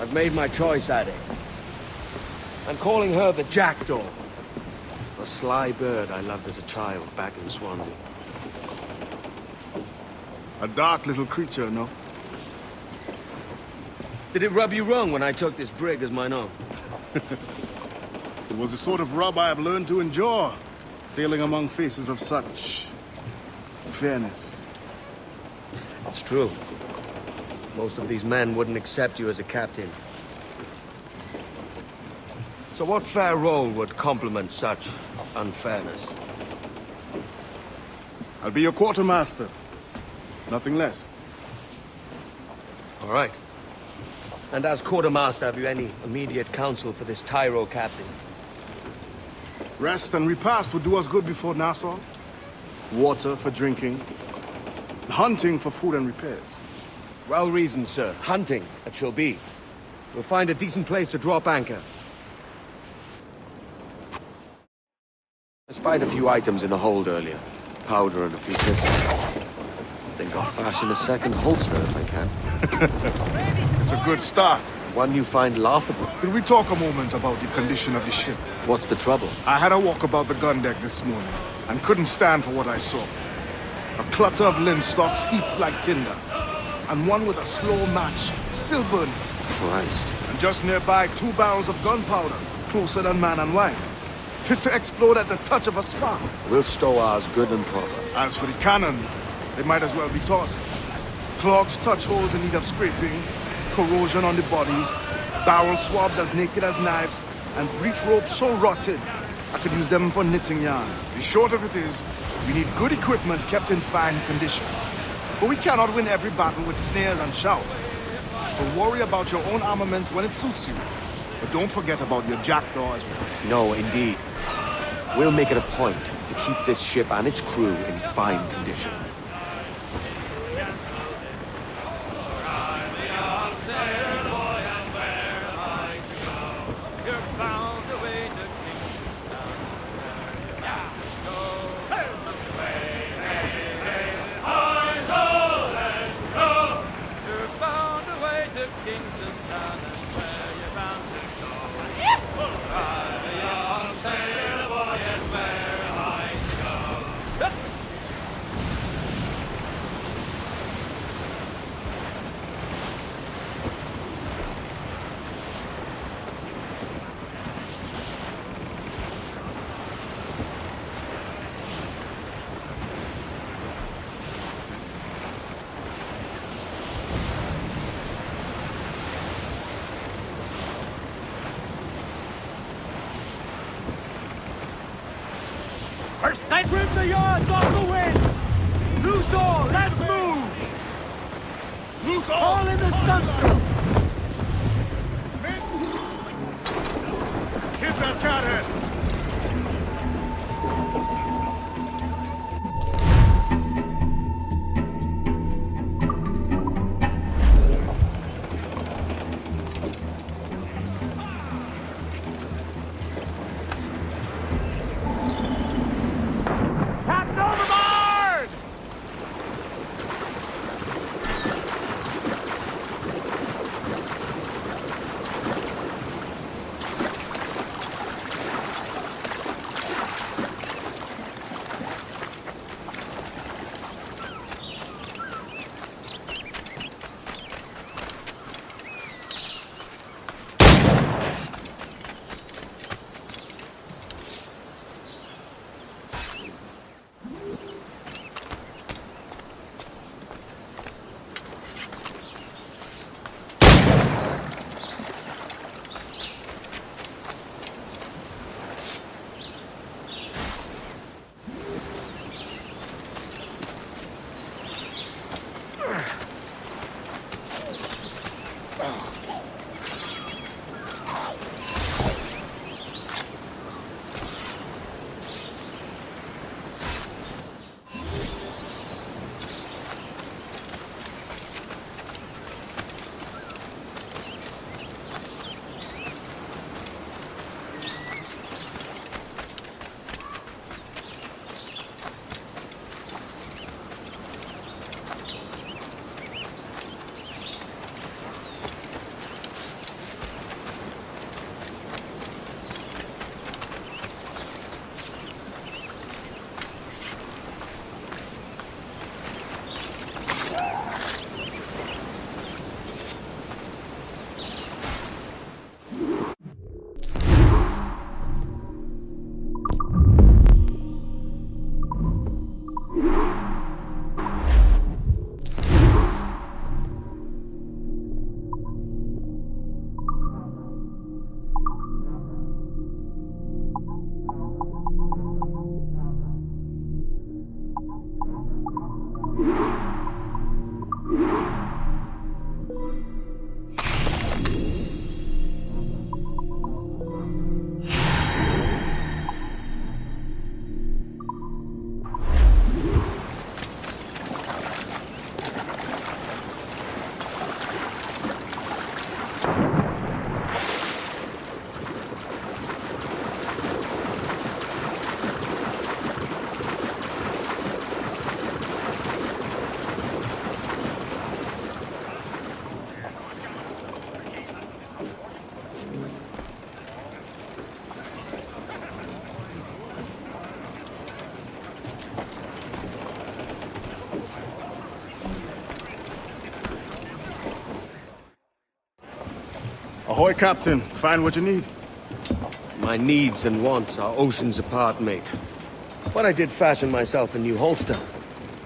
I've made my choice, Addy. I'm calling her the Jackdaw. A sly bird I loved as a child back in Swansea. A dark little creature, no? Did it rub you wrong when I took this brig as mine own? It was the sort of rub I have learned to endure, sailing among faces of such fairness. It's true. Most of these men wouldn't accept you as a captain. So what fair role would complement such unfairness? I'll be your quartermaster. Nothing less. All right. And as quartermaster, have you any immediate counsel for this Tyro captain? Rest and repast would do us good before Nassau. Water for drinking. Hunting for food and repairs. Well reasoned, sir. Hunting, it shall be. We'll find a decent place to drop anchor. I spied a few items in the hold earlier. Powder and a few pistols. I think I'll fashion a second holster if I can. It's a good start. One you find laughable. Could we talk a moment about the condition of the ship? What's the trouble? I had a walk about the gun deck this morning, and couldn't stand for what I saw. A clutter of linstocks heaped like tinder, and one with a slow match, still burning. Christ. And just nearby, 2 barrels of gunpowder, closer than man and wife, fit to explode at the touch of a spark. We'll stow ours good and proper. As for the cannons, they might as well be tossed. Clogs touch holes in need of scraping, corrosion on the bodies, barrel swabs as naked as knives, and breech ropes so rotted, I could use them for knitting yarn. The short of it is, we need good equipment kept in fine condition. But we cannot win every battle with snares and shouts. So worry about your own armament when it suits you. But don't forget about your jackdaw as well. No, indeed. We'll make it a point to keep this ship and its crew in fine condition. Rip the yards off the wind! Loose all, let's move! Loose all! All in the stunsail! Hit that cathead! Ahoy, Captain. Find what you need. My needs and wants are oceans apart, mate. But I did fashion myself a new holster.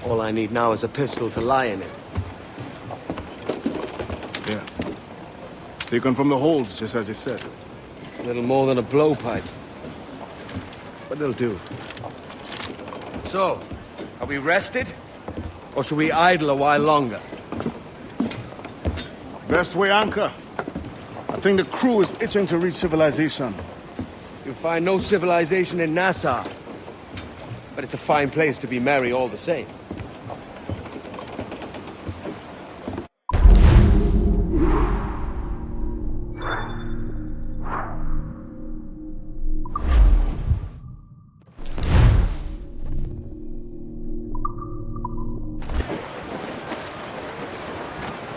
All I need now is a pistol to lie in it. Yeah. Taken from the holds, just as you said. A little more than a blowpipe. But it'll do. So, are we rested? Or should we idle a while longer? Best way anchor. I think the crew is itching to reach civilization. You'll find no civilization in Nassau. But it's a fine place to be merry all the same.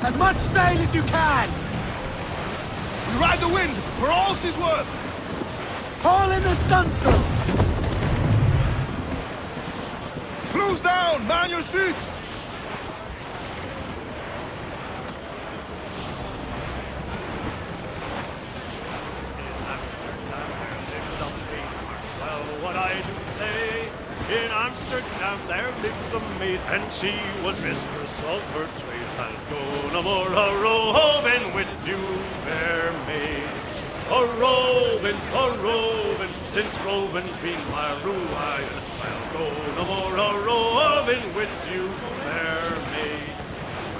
As much sail as you can! We ride the wind, for all she's worth! Haul in the stunsail! Close down! Man your shoots! What I do say, in Amsterdam there lives a maid, and she was mistress of her trade. I'll go no more a roving with you, fair maid. A roving, since roving's been my ruin. I'll go no more a roving with you, fair maid.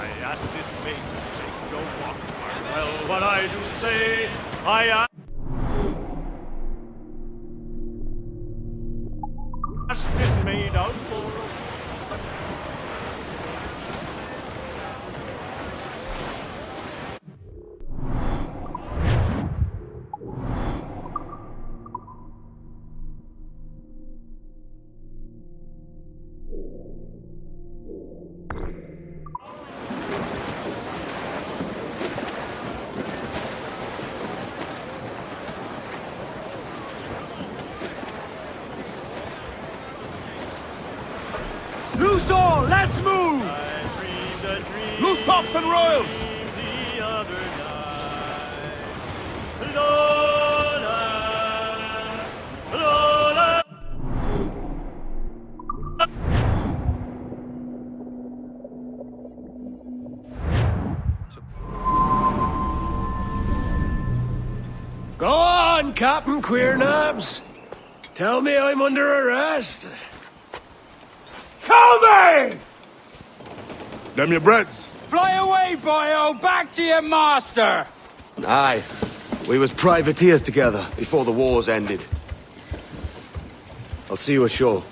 I asked this maid to take a walk, well, what I do say, I asked this maid out for Loose all, let's move! I dreamed a dream Loose tops and royals! the other night. Lola, Lola. Go on, Captain Queernabs. Tell me I'm under arrest. Tell me! Them your breads. Fly away, boyo! Back to your master! Aye. We was privateers together before the wars ended. I'll see you ashore.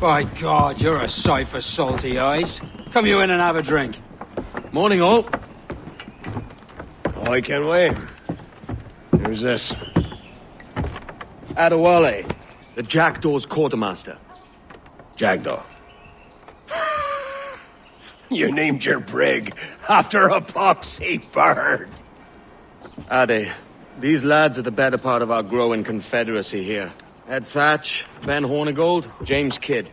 By God, you're a sight for salty eyes. Come you in and have a drink. Morning, all. I can wait. Who's this? Adewale, the Jackdaw's quartermaster. Jackdaw. You named your brig after a poxy bird. Ade, these lads are the better part of our growing confederacy here. Ed Thatch, Ben Hornigold, James Kidd.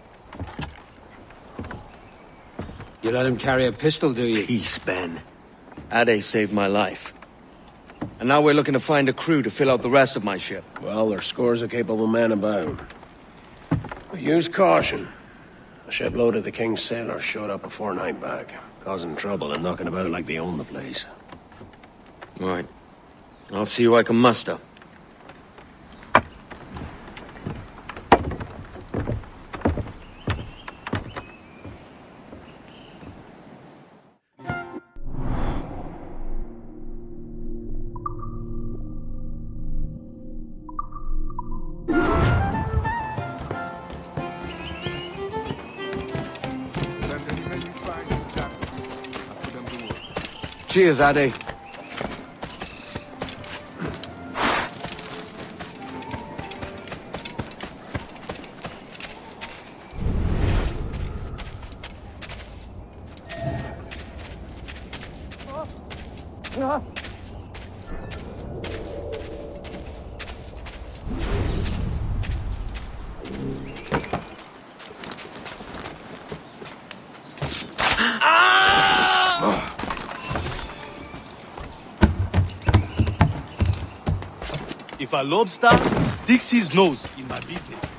You let him carry a pistol, do you? Peace, Ben. Ade saved my life. And now we're looking to find a crew to fill out the rest of my ship. Well, there's scores of capable men about. But use caution. A shipload of the King's sailors showed up a fortnight back, causing trouble and knocking about like they own the place. Right. I'll see who I can muster. Cheers, Ade. If a lobster sticks his nose in my business,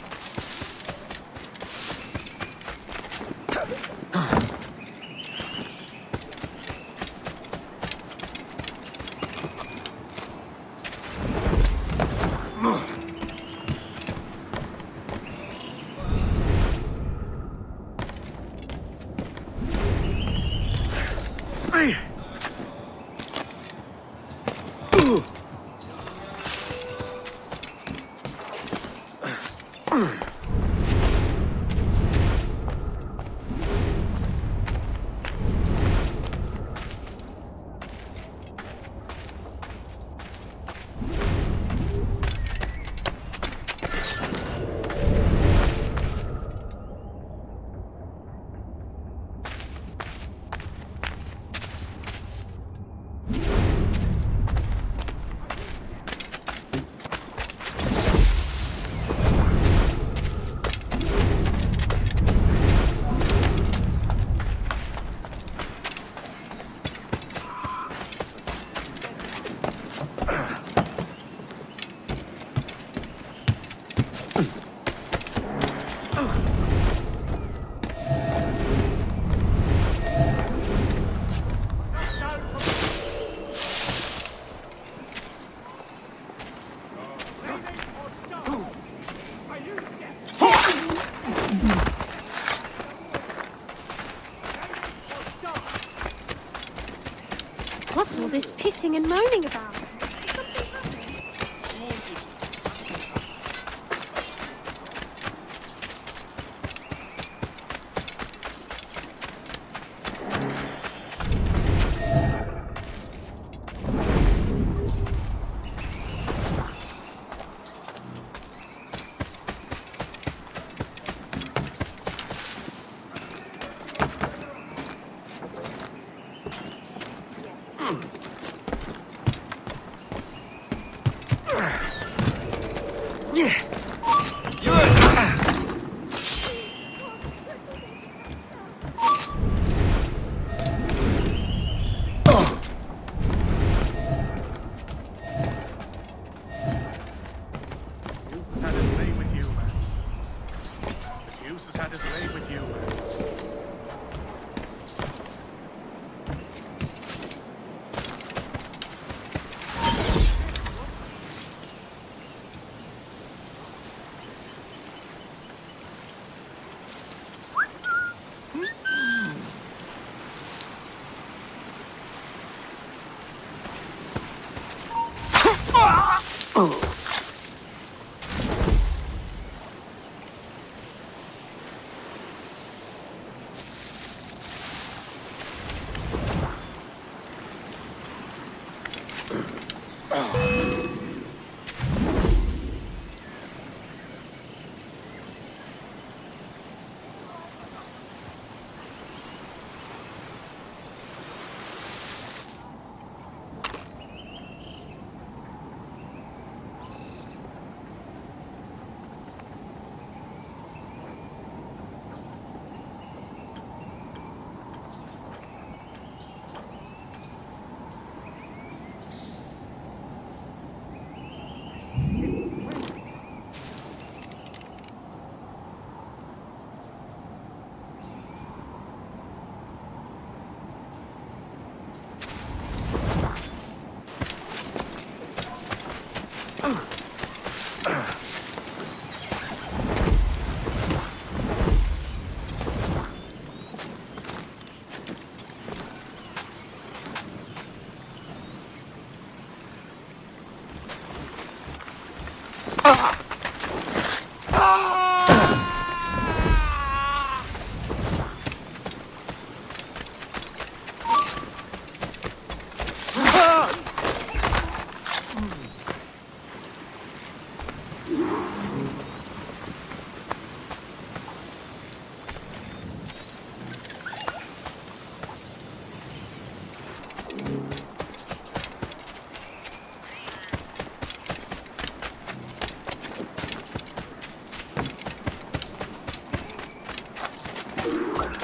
What's all this pissing and moaning about?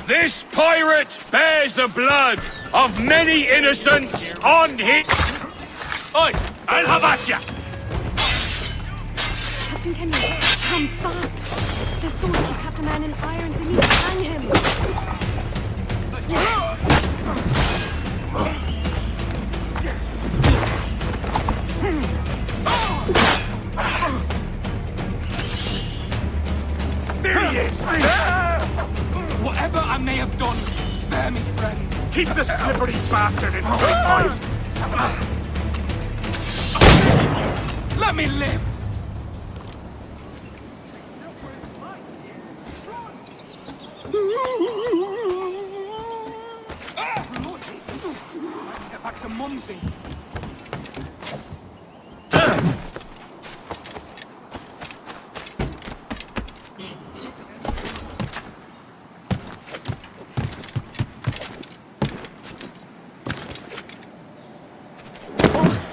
This pirate bears the blood of many innocents on his... Oi, I'll have at ya! Captain Kenyon, come fast. The soldiers have trapped a man in irons and need to hang him. There he is! Whatever I may have done, spare me, friend. Keep the slippery bastard in sight, boys! Let me live! Get back to Mumsy.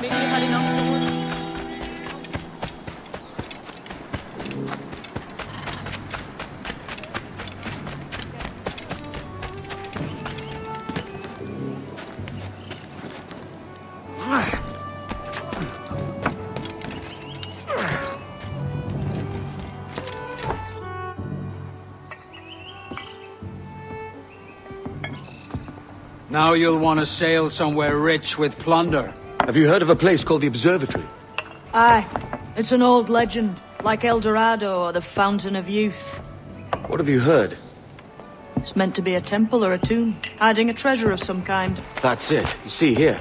Maybe you had enough for Now you'll want to sail somewhere rich with plunder. Have you heard of a place called the Observatory? Aye. It's an old legend, like El Dorado or the Fountain of Youth. What have you heard? It's meant to be a temple or a tomb, hiding a treasure of some kind. That's it. You see here.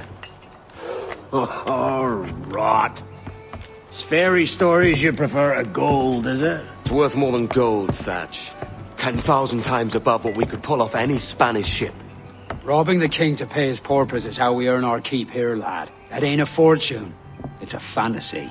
Oh, rot. It's fairy stories you prefer to gold, is it? It's worth more than gold, Thatch. 10,000 times above what we could pull off any Spanish ship. Robbing the king to pay his porpoise is how we earn our keep here, lad. That ain't a fortune. It's a fantasy.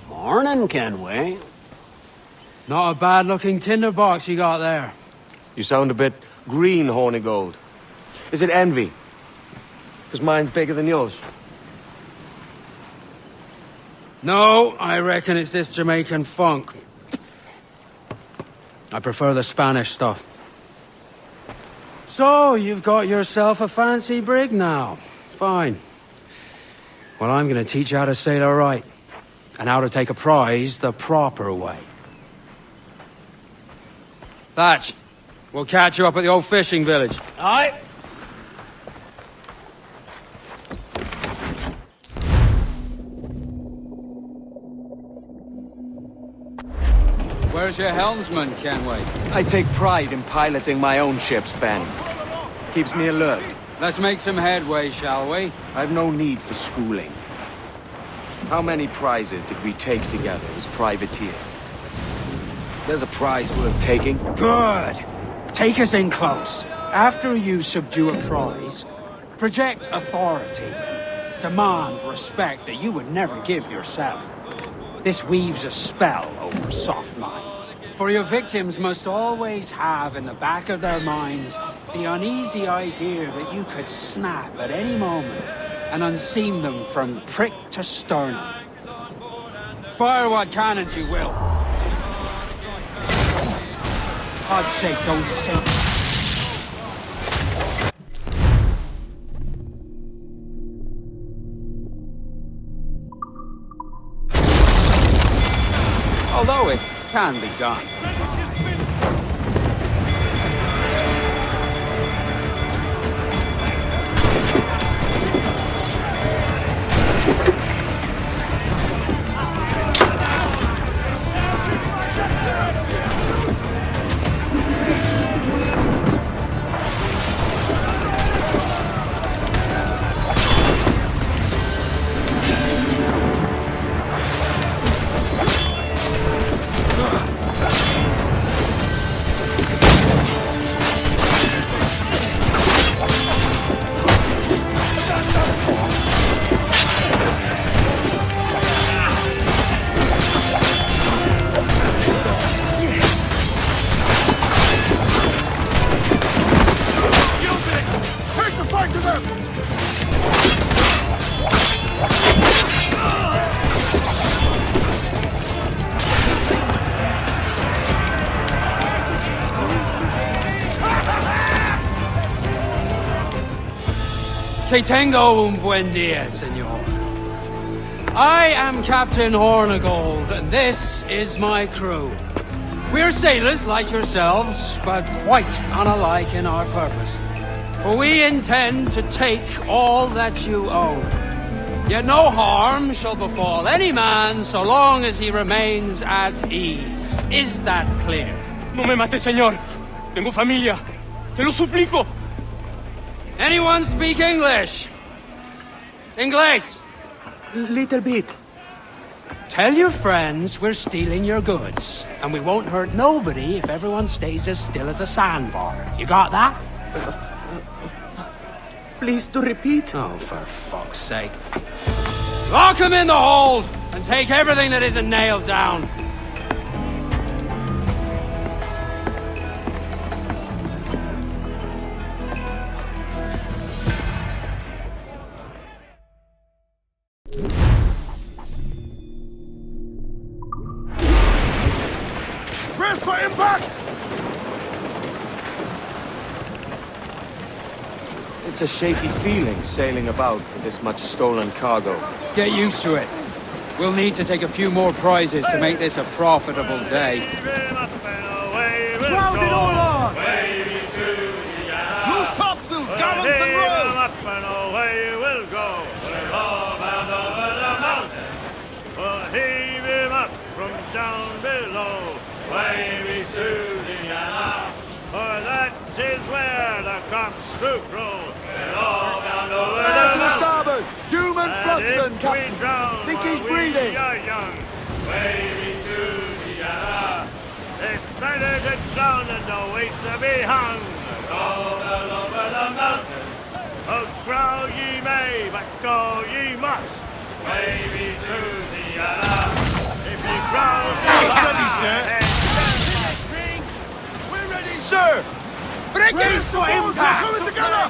Morning, Kenway. Not a bad-looking tinderbox you got there. You sound a bit green, Hornigold. Is it envy? Because mine's bigger than yours. No, I reckon it's this Jamaican funk. I prefer the Spanish stuff. So, you've got yourself a fancy brig now. Fine. Well, I'm gonna teach you how to sail her right. and how to take a prize the proper way. Thatch, we'll catch you up at the old fishing village. Aye. Where's your helmsman, Kenway? I take pride in piloting my own ships, Ben. Keeps me alert. Let's make some headway, shall we? I've no need for schooling. How many prizes did we take together as privateers? There's a prize worth taking. Good. Take us in close. After you subdue a prize, project authority. Demand respect that you would never give yourself. This weaves a spell over soft minds. For your victims must always have in the back of their minds the uneasy idea that you could snap at any moment and unseam them from prick to sternum. Fire what cannons you will. God's sake, don't sink. Although it can be done. Que tengo un buen dia, senor. I am Captain Hornigold, and this is my crew. We're sailors like yourselves, but quite unalike in our purpose. For we intend to take all that you own. Yet no harm shall befall any man so long as he remains at ease. Is that clear? No me mate, señor. Tengo familia. Se lo suplico. Anyone speak English? Inglés? Little bit. Tell your friends we're stealing your goods, and we won't hurt nobody if everyone stays as still as a sandbar. You got that? Please to repeat. Oh, for fuck's sake. Lock him in the hold, and take everything that isn't nailed down. Brace for impact! It's a shaky feeling sailing about with this much stolen cargo. Get used to it. We'll need to take a few more prizes to make this a profitable day. Crowd it all on! Loose topsails, gallants and royals! Up and away we'll go. We're all bound over the mountain. We'll heave him up from down below. Wavy Susiana, for that is where the cocks do crow. We're all bound over the To the mountain. starboard! Human And Fluxon, if we Captain! drown Think while he's breathing! we are young, wavy Susiana, it's better to drown than to wait to be hung. We're all bound over the mountain. Oh, growl ye may, but go ye must. Wavy Susiana, if ye growl too hard, We're ready, sir! Break in for impact! We're coming together!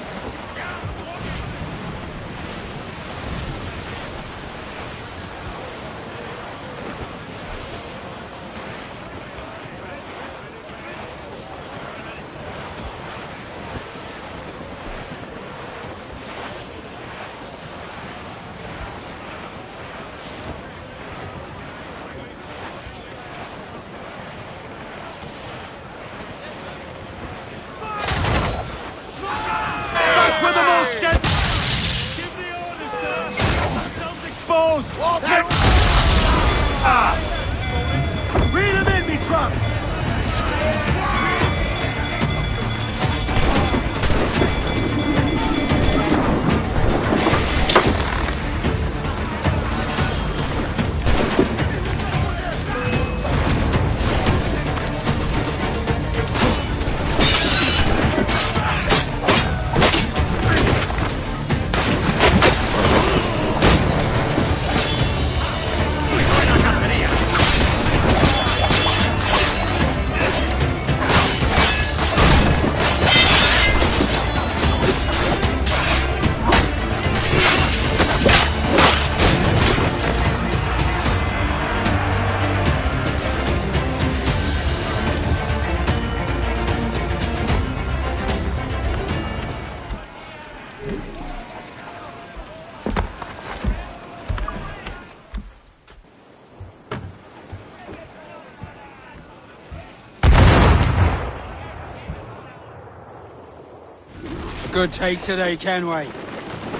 Good take today, Kenway.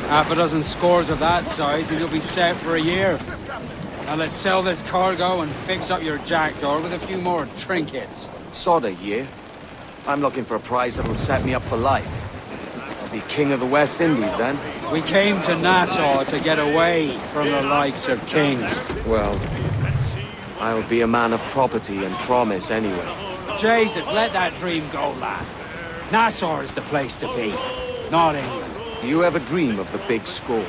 Half a dozen scores of that size and you'll be set for a year. Now let's sell this cargo and fix up your jackdaw with a few more trinkets. Sod a year. I'm looking for a prize that'll set me up for life. I'll be king of the West Indies then. We came to Nassau to get away from the likes of kings. Well, I'll be a man of property and promise anyway. Jesus, let that dream go, lad. Nassau is the place to be, not England. Do you ever dream of the big score?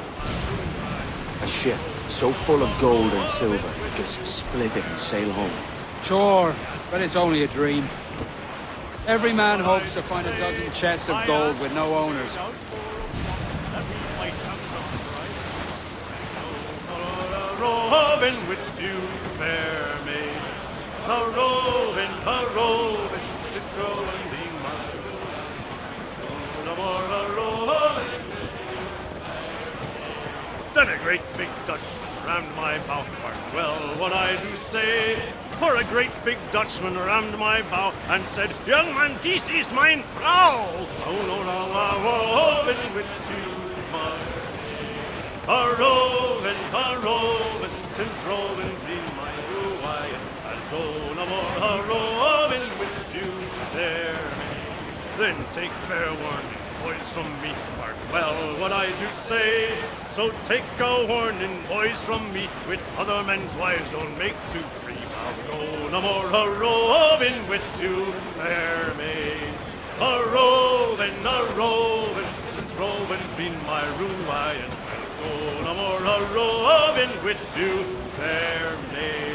A ship so full of gold and silver, just split it and sail home. Sure, but it's only a dream. Every man hopes to find a dozen chests of gold with no owners. Roving with you, fair maid. A roving, to throw and be mine. No more a roving. Then a great big Dutchman rammed my bow part well, what I do say. For a great big Dutchman rammed my bow and said, "Young man, this is mine Frau." Oh no, no, a roving with you, my a roving, since roving's been my ruin, I'll go no more a roving with you there. Then take fair warning, boys, from me, mark well what I do say. So take a warning, boys, from me, with other men's wives don't make too free. I'll go no more a roving with you, fair maid. A roving, since roving's been my ruin. Oh, no more a roving with you, fair maid.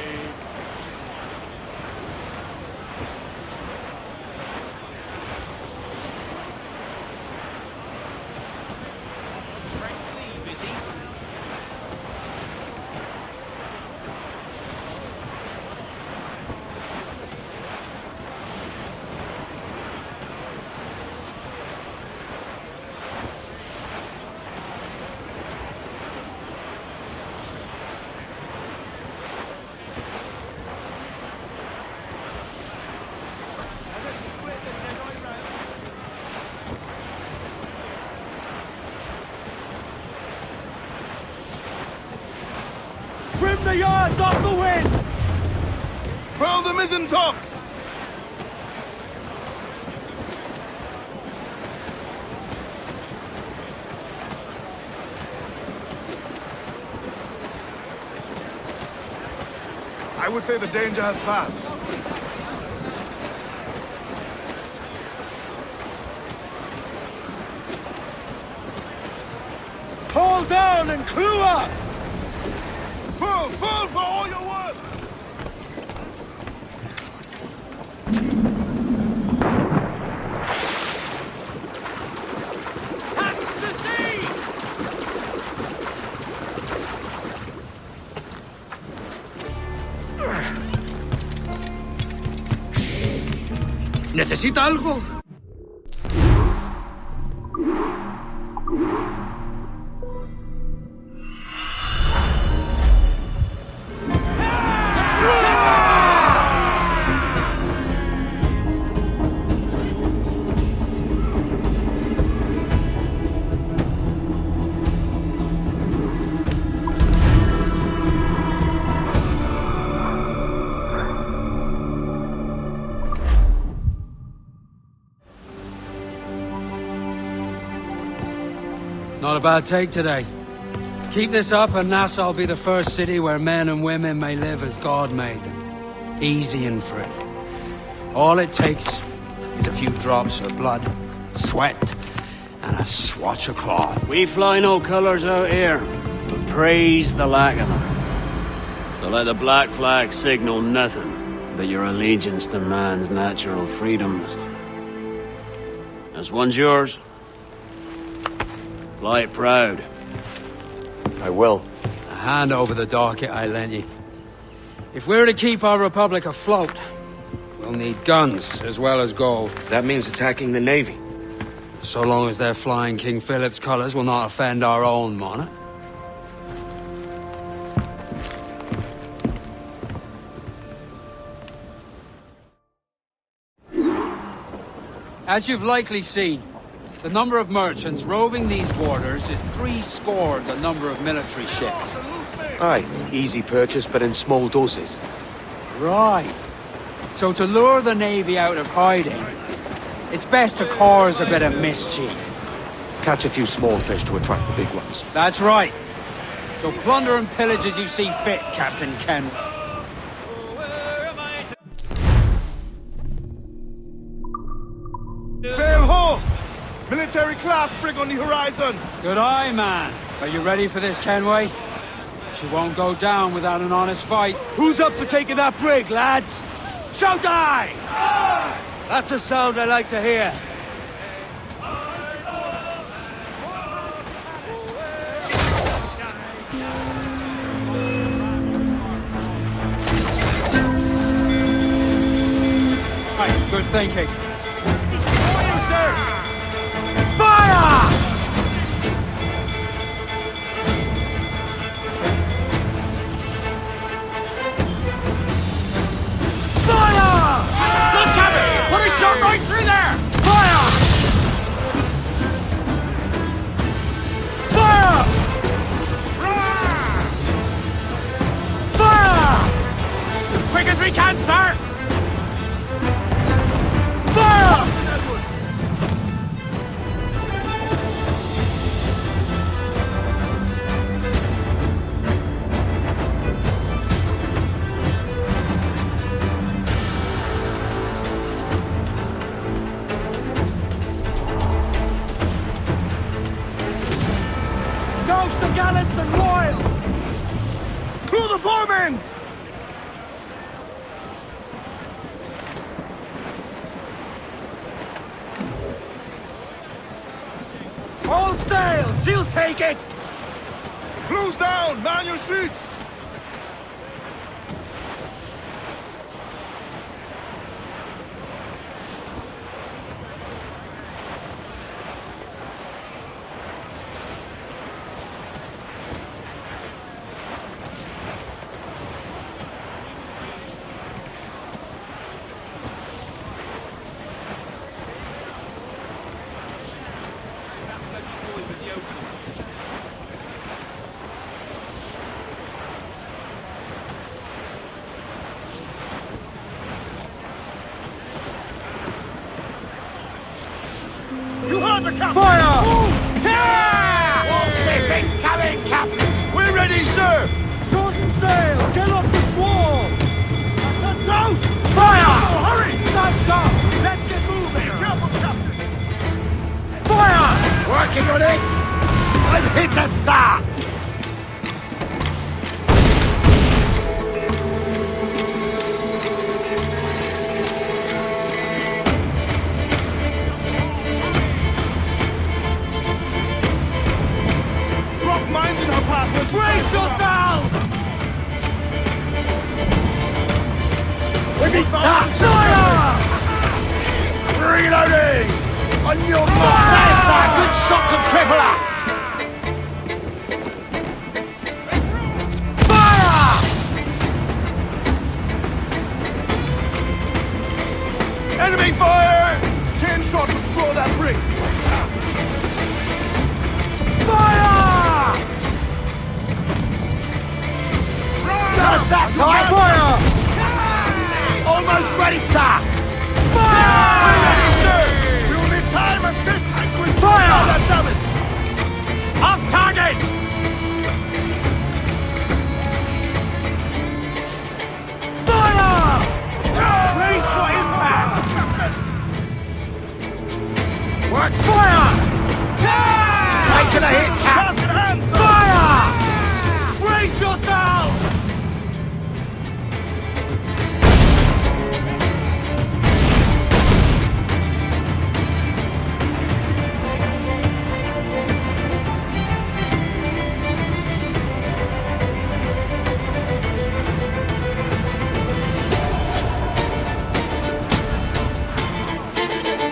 Trim the yards off the wind! Furl the mizzen tops! I would say the danger has passed. Haul down and clew up! Full for all your worth! Hands to sea! ¿Necesita algo? Not a bad take today. Keep this up and Nassau will be the first city where men and women may live as God made them. Easy and free. All it takes is a few drops of blood, sweat, and a swatch of cloth. We fly no colours out here, but praise the lack of them. So let the black flag signal nothing but your allegiance to man's natural freedoms. This one's yours. Fly it proud. I will. A hand over the docket I lent you. If we're to keep our republic afloat, we'll need guns as well as gold. That means attacking the Navy. So long as they're flying King Philip's colours will not offend our own monarch. As you've likely seen, The number of merchants roving these waters is 70 the number of military ships. Aye, easy purchase, but in small doses. Right. So to lure the Navy out of hiding, it's best to cause a bit of mischief. Catch a few small fish to attract the big ones. That's right. So plunder and pillage as you see fit, Captain Ken. Sail ho! Military class brig on the horizon! Good eye, man. Are you ready for this, Kenway? She won't go down without an honest fight. Who's up for taking that brig, lads? Shout aye! That's a sound I like to hear. Right, good thinking. Fire! Good cover! Put a shot right through there! Fire! Fire! Fire! Quick as we can, sir! Fire! Toast the gallants and royals! Crew the foremans! All sail! She'll take it! Close down! Man your sheets! You heard the captain! Fire! Move! Yeah! All ship incoming, Captain! We're ready, sir! Shorten sail! Get off the squall! Close! Fire! Oh, hurry! Snaps up! Let's get moving! Careful, captain! Fire! Working on it! I've hit a sir! Drop mines in her path! Brace yourself! We be touched! Fire! Reloading! On your mark! There's a good shot to cripple her! Fire! Enemy fire! 10 shots would throw that brig! Fire! Just that time! Fire! Almost ready, sir! We're ready, sir! We will need time and sit and quick Fire! all that damage! Off target! Fire! Brace for impact! Work! Fire! Taking a hit, Cap! Task at hand, sir! Fire! Brace yourself!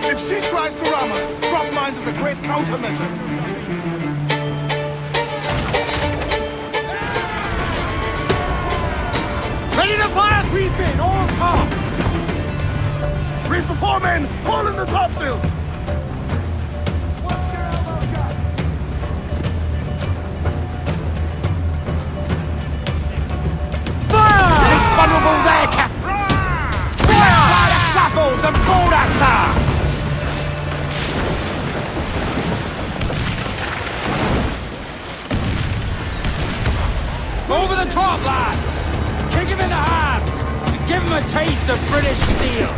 If she tries to ram us, drop mines is a great countermeasure. Ready to fire! Squeeze in, all tops! Raise the foremen! Haul in the topsails! taste of British steel.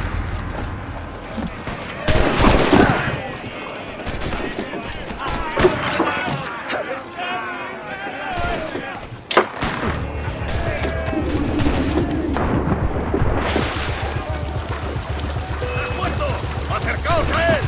¡Acercaos a él!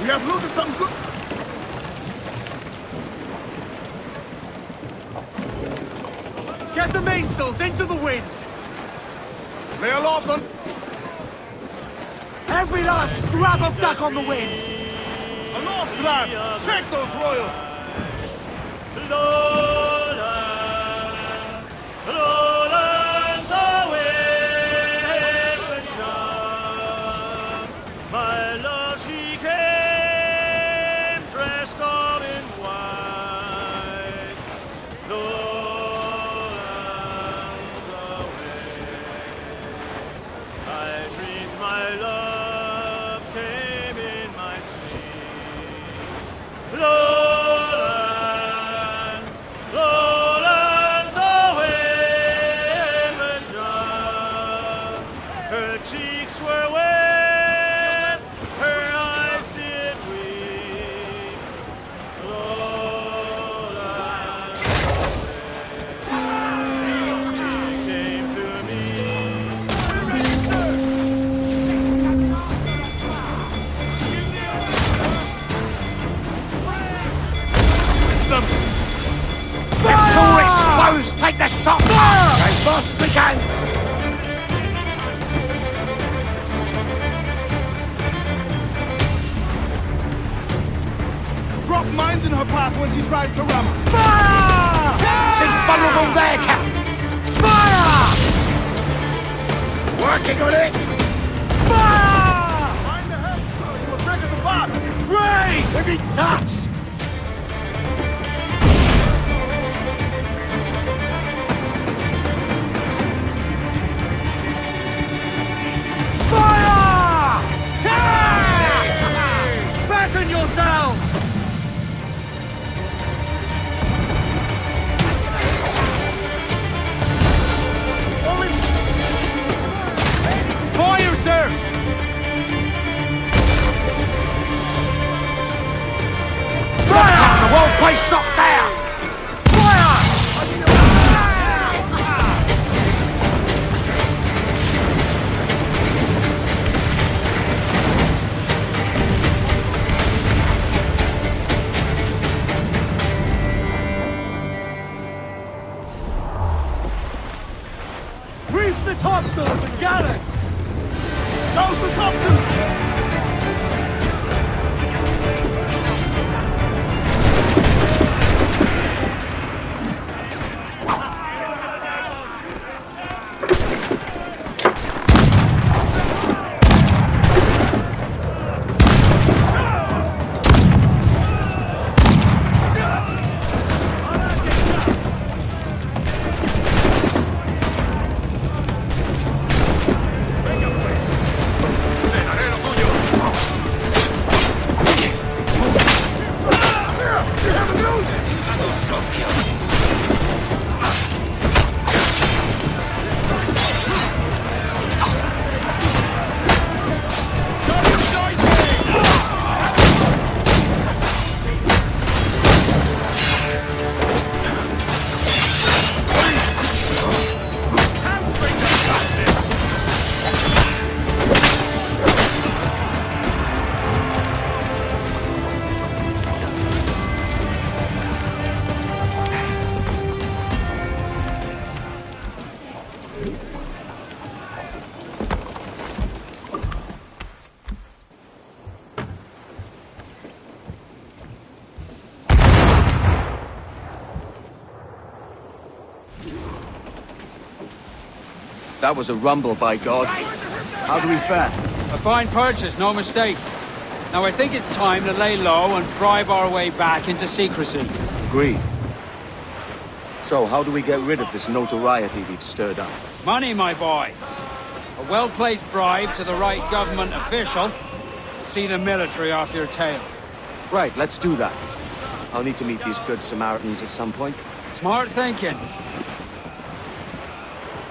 We have looted some good... Get the mainsails into the wind! Lay aloft on... Every last scrap of deck on the wind! Aloft, lads! Shake those royals! Lowlands, lowlands away with John. My love, she came dressed all in white. Lowlands away. I dreamed my love came in my sleep. Lowlands, lowlands away with John. Her cheeks were wet, her eyes did weep. Lowlands away. She came to me. It's all exposed! Take the shot! As fast as we can! Drop mines in her path when she tries to ram us. Fire! She's vulnerable there, Captain! Fire! Working on it! Fire! Mind the helm, sir. You will break us apart. Raise! We've been touched! Fire! Yeah! Batten yourselves! Fire, sir! That was a rumble, by God. How do we fare? A fine purchase, no mistake. Now I think it's time to lay low and bribe our way back into secrecy. Agreed. So, how do we get rid of this notoriety we've stirred up? Money, my boy. A well-placed bribe to the right government official will see the military off your tail. Right, let's do that. I'll need to meet these good Samaritans at some point. Smart thinking.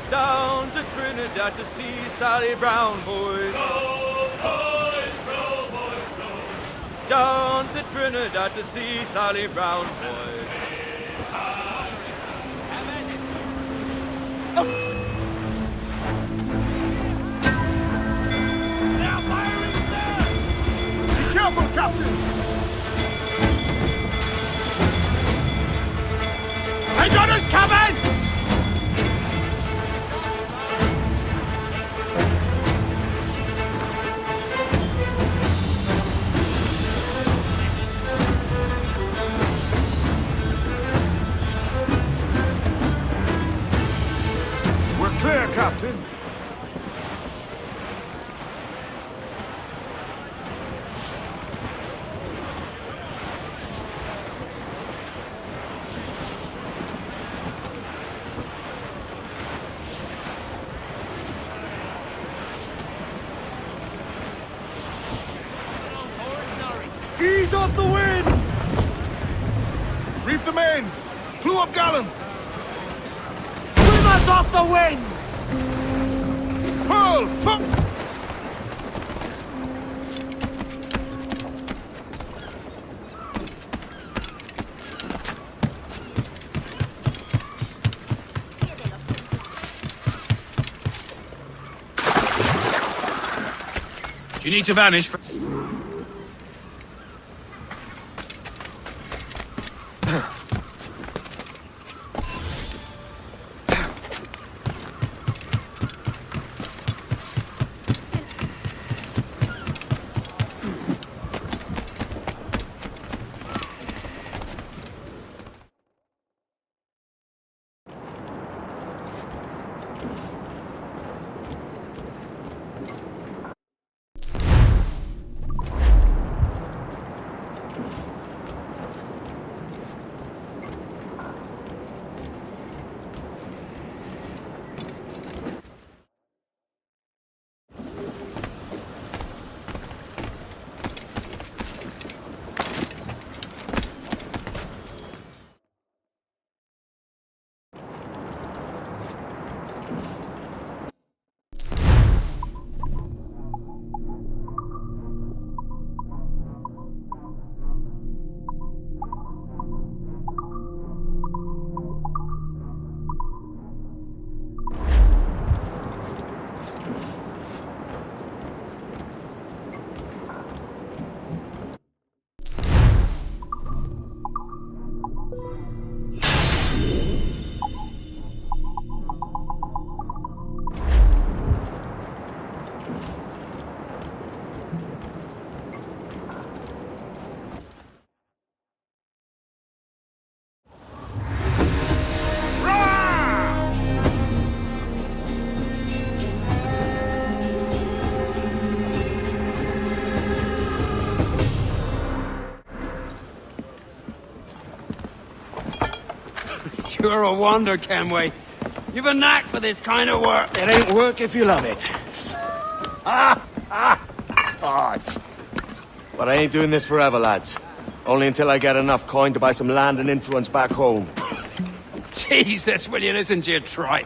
Down to Trinidad to see Sally Brown, boys. Row, boys, row, boys, row. Down to Trinidad to see Sally Brown, boys. Be careful, Captain! Hey, Johnny's coming! We're clear, Captain. Ease off the wind! Reef the mains! Clew up gallants! Swim us off the wind! Pull! Pull! You need to vanish for... You're a wonder, Kenway. You've a knack for this kind of work. It ain't work if you love it. It's hard. But I ain't doing this forever, lads. Only until I get enough coin to buy some land and influence back home. Jesus, will you listen to your tripe?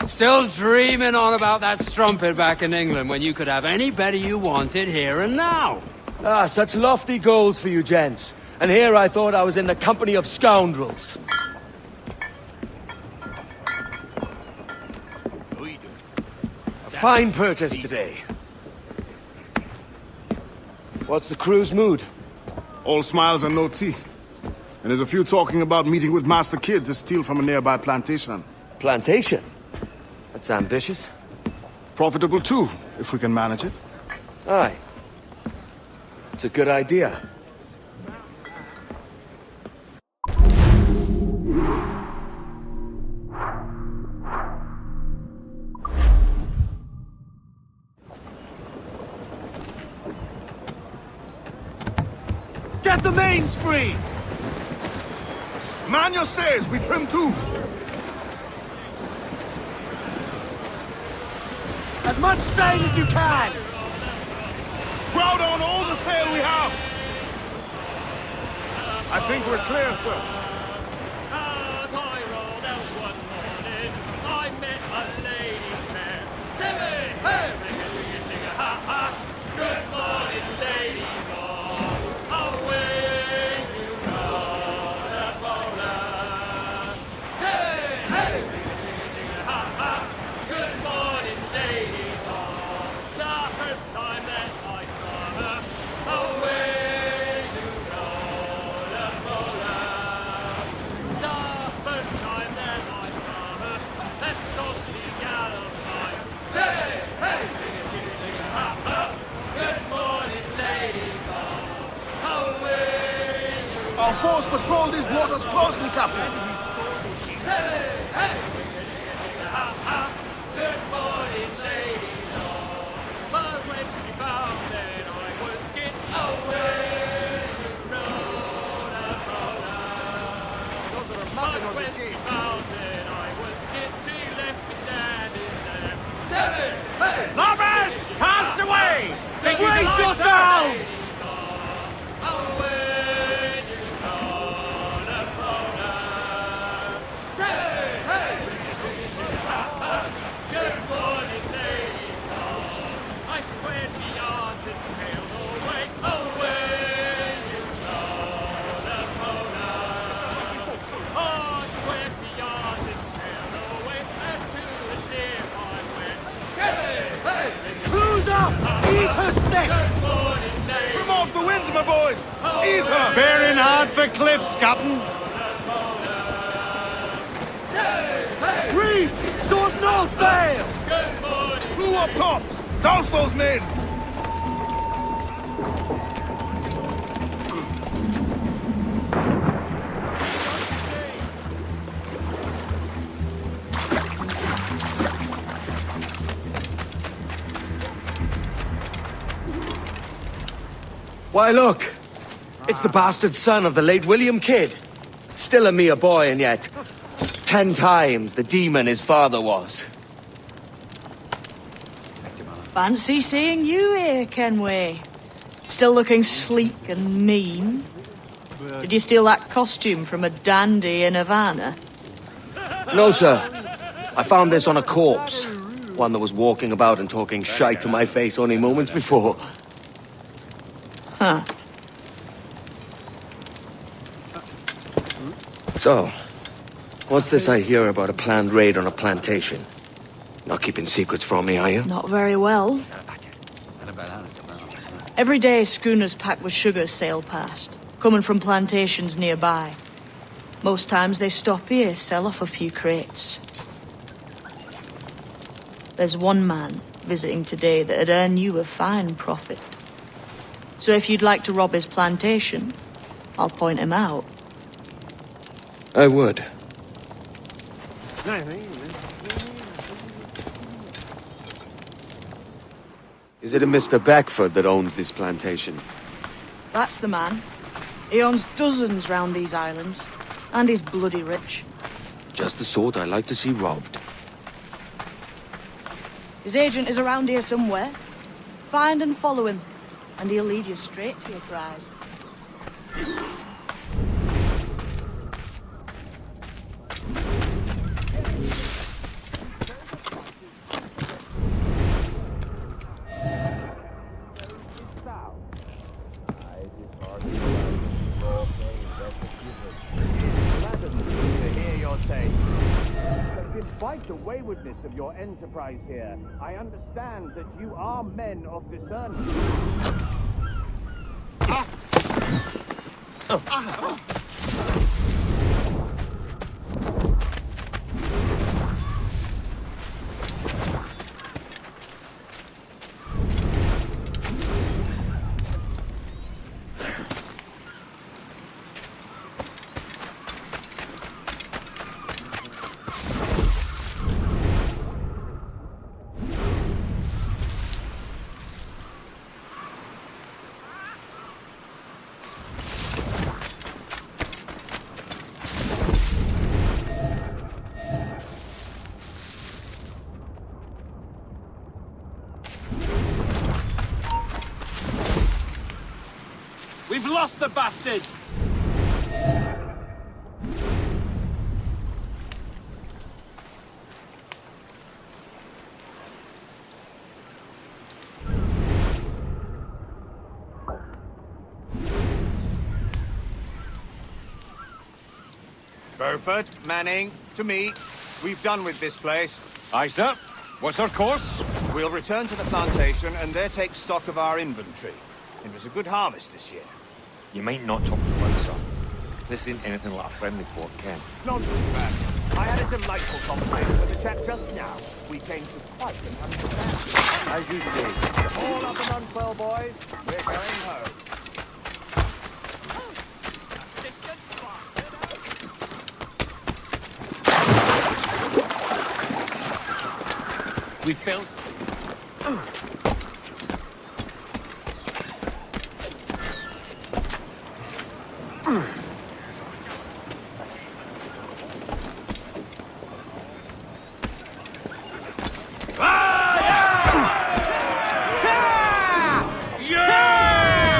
Still dreaming on about that strumpet back in England when you could have any better you wanted here and now. Ah, such lofty goals for you gents. And here I thought I was in the company of scoundrels. A fine purchase today. What's the crew's mood? All smiles and no teeth. And there's a few talking about meeting with Master Kid to steal from a nearby plantation. Plantation? That's ambitious. Profitable too, if we can manage it. Aye. It's a good idea. Set the mains free! Man your stairs, we trim too. As much sail as you can! Crowd on all the sail we have. I think we're clear, sir. As I rolled out one morning, I met a lady fair. Timmy! Hey! Ha-ha! Good morning, ladies all. Away you go, the bowler. Timmy! Hey! Ha-ha! Good morning, ladies all. The first time that I saw her, away you go, the bowler. The first time that I saw her, that saucy gal of mine. Hey, hey, ha-ha. Good morning, ladies all. Away you Our force patrol these waters closely, Captain. Hey, hey, ha-ha. Good morning, ladies all. But when she found that I was skint away, you rode a bowler. But when she found that I was skint, she left me standing there. Timmy! Hey! Larboard! Cast away! Brace Brace yourselves! Away you go, the bowler. Timmy! Hey! Good morning, ladies all. I squared the yards and sailed away. Away you go, the bowler. Oh, I squared the yards and sailed away. And to the ship I went. Timmy! Hey! Cruise up! Eat her sticks! Good morning, ladies. Trim off the wind, my boys. Ease her. Bearing hard for cliffs, Captain. Reef! Short north sail! Good morning. Crew up tops. Douse those men. Why, look! It's the bastard son of the late William Kidd. Still a mere boy, and yet 10 times the demon his father was. Fancy seeing you here, Kenway. Still looking sleek and mean. Did you steal that costume from a dandy in Havana? No, sir. I found this on a corpse. One that was walking about and talking shite to my face only moments before. Huh. So, what's this I hear about a planned raid on a plantation? Not keeping secrets from me, are you? Not very well. Every day, schooners packed with sugar sail past, coming from plantations nearby. Most times they stop here, sell off a few crates. There's one man visiting today that'd earn you a fine profit. So if you'd like to rob his plantation, I'll point him out. I would. Is it a Mr. Beckford that owns this plantation? That's the man. He owns dozens round these islands, and he's bloody rich. Just the sort I like to see robbed. His agent is around here somewhere. Find and follow him, and he'll lead you straight to your prize. Despite the waywardness of your enterprise here, I understand that you are men of discernment. We've lost the bastard! Burford, Manning, to me. We've done with this place. Aye, sir. What's our course? We'll return to the plantation and there take stock of our inventory. It was a good harvest this year. You might not talk too loud, sir. This ain't anything like a friendly port, Ken. Nonsense, man. I had a delightful conversation with the chap just now. We came to quite an understanding. As you see, all up and unfurl, boys. We're going home. We failed.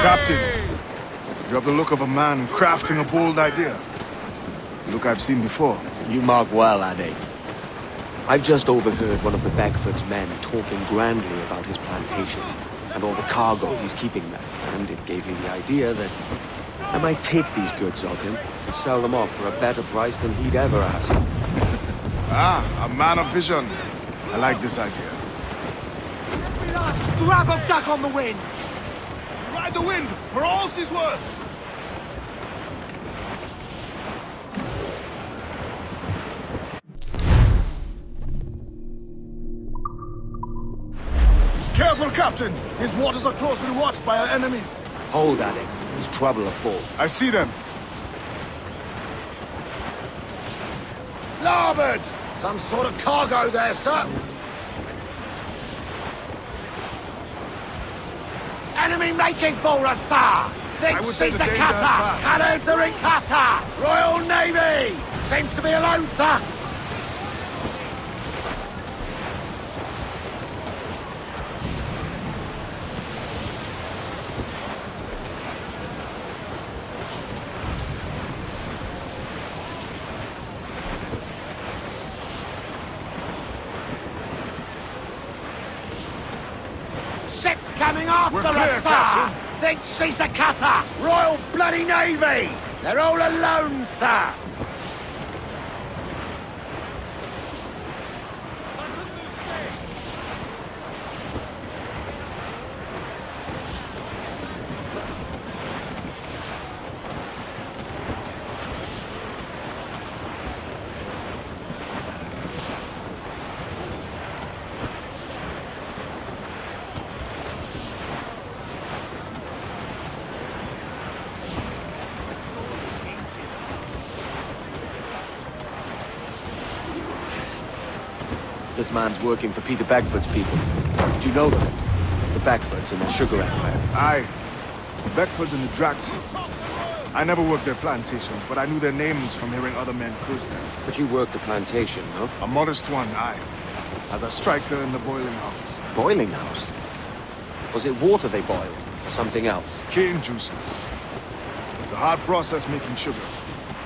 Captain, you have the look of a man crafting a bold idea. Look I've seen before. You mark well, Addy. I've just overheard one of the Beckford's men talking grandly about his plantation and all the cargo he's keeping there, and it gave me the idea that I might take these goods of him and sell them off for a better price than he'd ever ask. Ah, a man of vision. I like this idea. Last scrap of duck on the wind! Ride the wind, for all she's worth! Careful, Captain! His waters are closely watched by our enemies. Hold, Addy. There's trouble afoot. I see them. Larboard! Some sort of cargo there, sir. Enemy making for us, sir! This is a cutter! Cutters are in cutter! Royal Navy! Seems to be alone, sir! Ship coming after us, sir! Thinks she's a cutter! Royal Bloody Navy! They're all alone, sir! This man's working for Peter Beckford's people. Do you know them? The Beckfords and their sugar empire. Aye. The Beckfords and the Draxes. I never worked their plantations, but I knew their names from hearing other men curse them. But you worked the plantation, no? A modest one, aye. As a striker in the boiling house. Boiling house? Was it water they boiled, or something else? Cane juices. It's a hard process making sugar.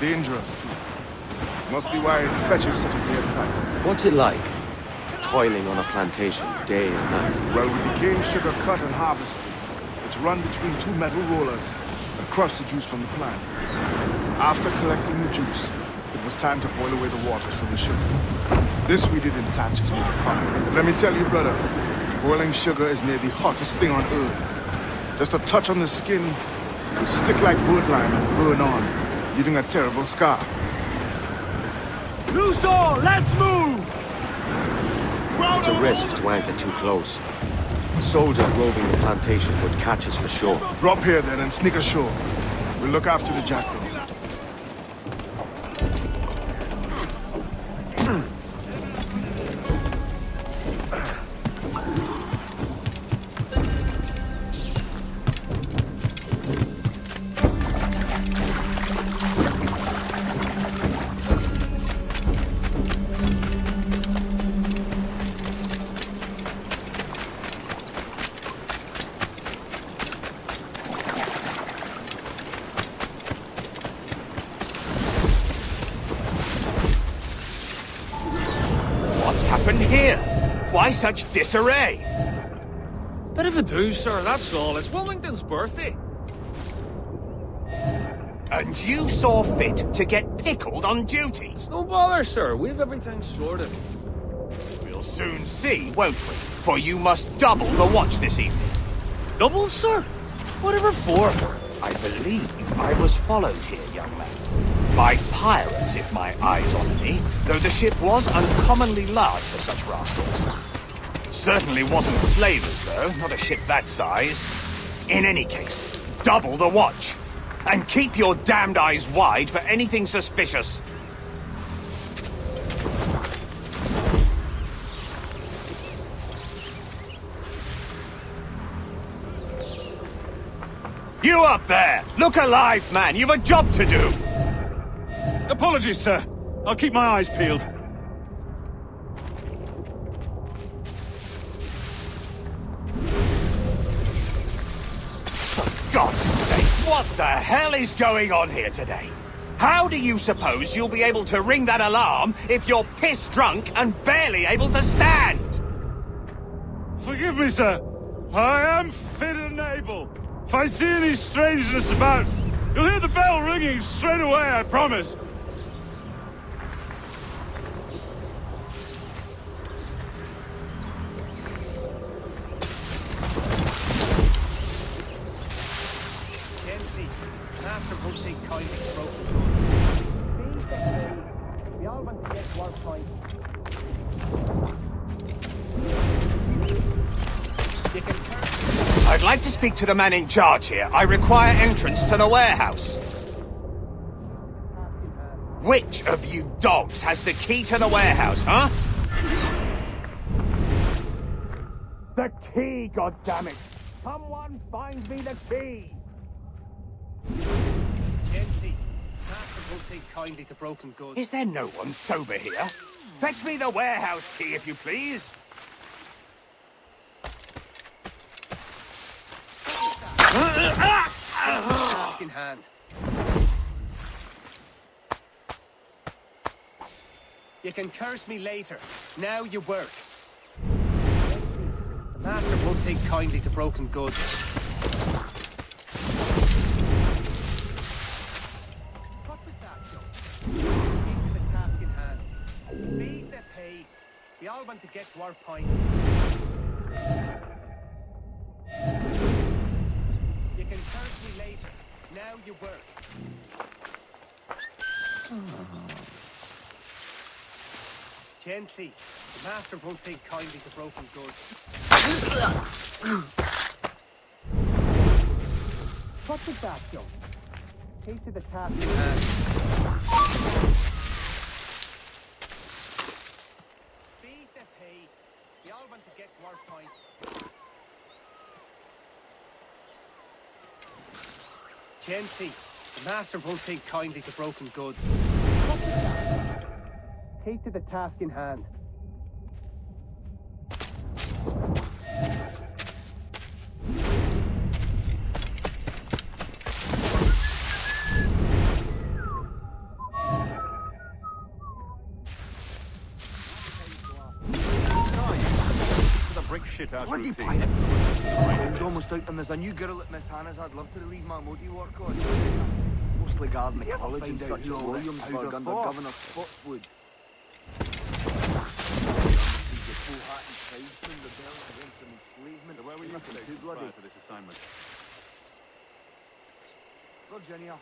Dangerous, too. Must be why it fetches such a dear price. What's it like? Toiling on a plantation day and night. Well, with the cane sugar cut and harvested, it's run between two metal rollers and crush the juice from the plant. After collecting the juice, it was time to boil away the waters from the sugar. This we did in tatches made of copper. Let me tell you, brother, boiling sugar is near the hottest thing on earth. Just a touch on the skin will stick like birdlime and burn on, leaving a terrible scar. Loose all! Let's move! It's a risk to anchor too close. The soldiers roving the plantation would catch us for sure. Drop here then and sneak ashore. We'll look after the jackal. here? Why such disarray? Bit of a do, sir, that's all. It's Wilmington's birthday. And you saw fit to get pickled on duty? No bother, sir. We've everything sorted. We'll soon see, won't we? For you must double the watch this evening. Double, sir? Whatever for? I believe I was followed here, young man. By pirates, if my eyes on me, though the ship was uncommonly large for such rascals. Certainly wasn't slavers, though, not a ship that size. In any case, double the watch. And keep your damned eyes wide for anything suspicious. You up there! Look alive, man! You've a job to do! Apologies, sir. I'll keep my eyes peeled. For God's sake, what the hell is going on here today? How do you suppose you'll be able to ring that alarm if you're piss-drunk and barely able to stand? Forgive me, sir. I am fit and able. If I see any strangeness about, you'll hear the bell ringing straight away, I promise. Master will take kindly to broken. We all want to get to our point. I'd like to speak to the man in charge here. I require entrance to the warehouse. Which of you dogs has the key to the warehouse, huh? The key, goddammit! Someone find me the key! Gently. Master will take kindly to broken goods. Is there no one sober here? Fetch me the warehouse key, if you please. Task in hand. You can curse me later. Now you work. The master won't take kindly to broken goods. What was that, Joe? Into the task in hand. Feed the pay. We all want to get to our point. You can curse me later. Now you work. Gently. The master won't take kindly to broken goods. What was that, Joe? Take to the task in hand. Feed the pay. We all want to get to our point. Gently. The master won't take kindly to broken goods. What was that? Take to the task in hand. Bloody pirate! I was almost out, and there's a new girl at Miss Hannah's I'd love to relieve my moody work on. Mostly garden college and such at Williamsburg under Governor Spotswood. He's a full hat and tribesman rebelling against an enslavement. Where were you too bloody for this assignment? Virginia.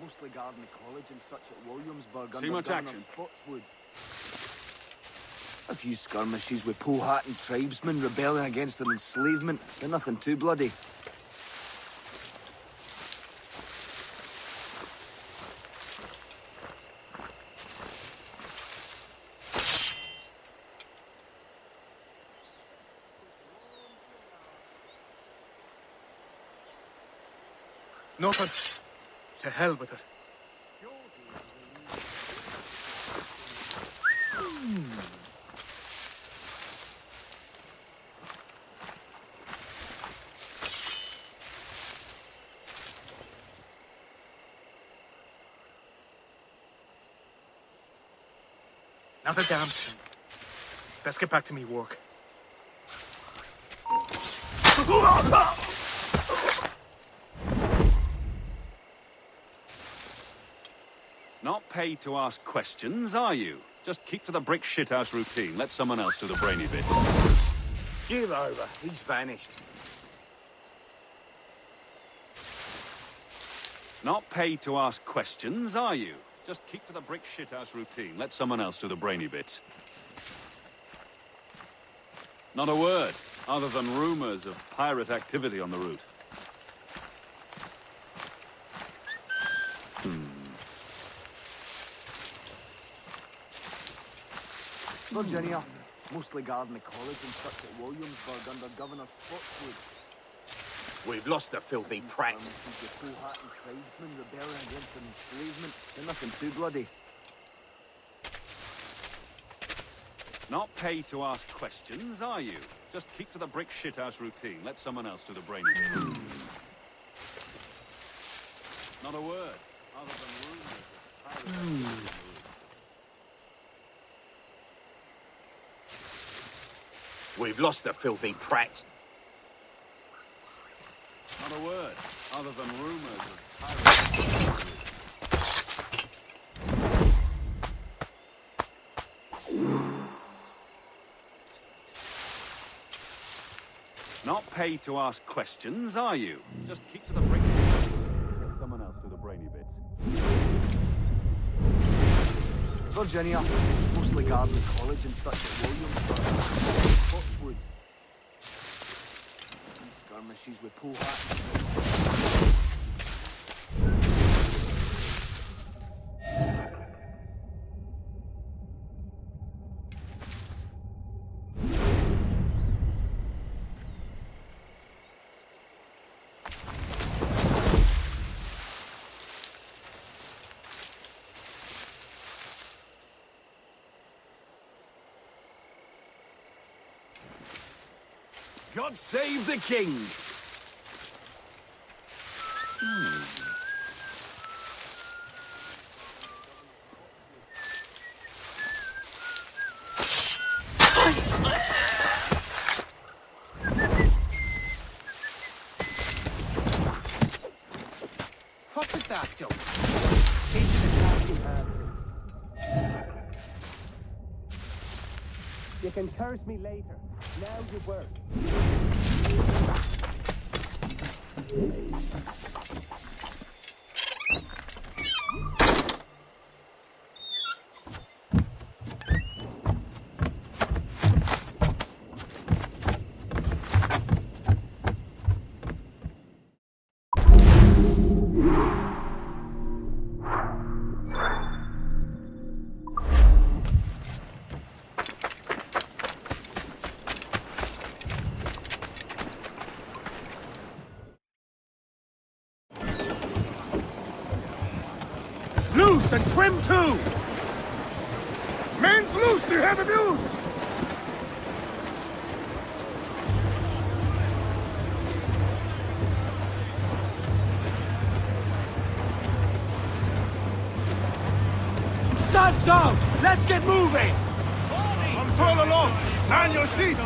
Mostly garden college and such at Williamsburg under Governor Spotswood. A few skirmishes with Powhatan tribesmen rebelling against an enslavement, but nothing too bloody. Nothing. To hell with it. Not a damn thing. Best get back to me work. Not paid to ask questions, are you? Just keep to the brick shithouse routine. Let someone else do the brainy bits. Give over. He's vanished. Not paid to ask questions, are you? Just keep to the brick shithouse routine. Let someone else do the brainy bits. Not a word, other than rumors of pirate activity on the route. Virginia, mostly guarding the college and such at Williamsburg under Governor Spotswood. We've lost the filthy prat. The cool-hearted tribesmen rebelling against an enslavement. They're nothing too bloody. Not paid to ask questions, are you? Just keep to the brick shithouse routine. Let someone else do the brainy bits. Not a word, other than rumors of pirate activity on the route. We've lost the filthy prat. Not a word, other than rumors of pirate activity on the route. Not paid to ask questions, are you? Just keep to the brick. Let someone else do the brainy bits. Virginia, mostly guarding the college and such at Williamsburg. Spotswood. Skirmishes with cool-hearted. God save the king! What was that, Joe? You can curse me later. Now you work. Loose and trim too! Men's loose, do you hear the news? Studs out! Let's get moving! Control aloft! Man your seats!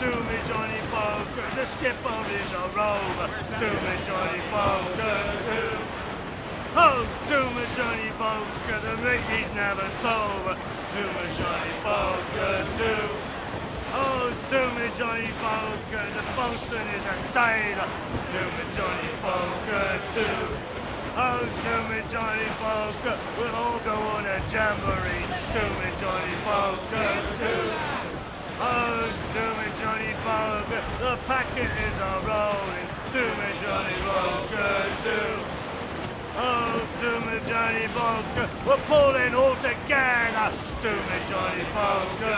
To me, Johnny Poker, the skipper is a rover. To me, Johnny Poker, oh, to me, Johnny Poker, the meat is never sober. To me, Johnny Poker, oh, to me, Johnny Poker, the bosun is a tailor. To me, Johnny Poker, oh, to me, Johnny Poker, we'll all go on a jamboree. To me, Johnny Poker, oh, to me, Johnny Poker, the packet is a-rolling. To me, Johnny Poker, oh, to me, Johnny Poker, we're pulling all together. To me, Johnny Poker,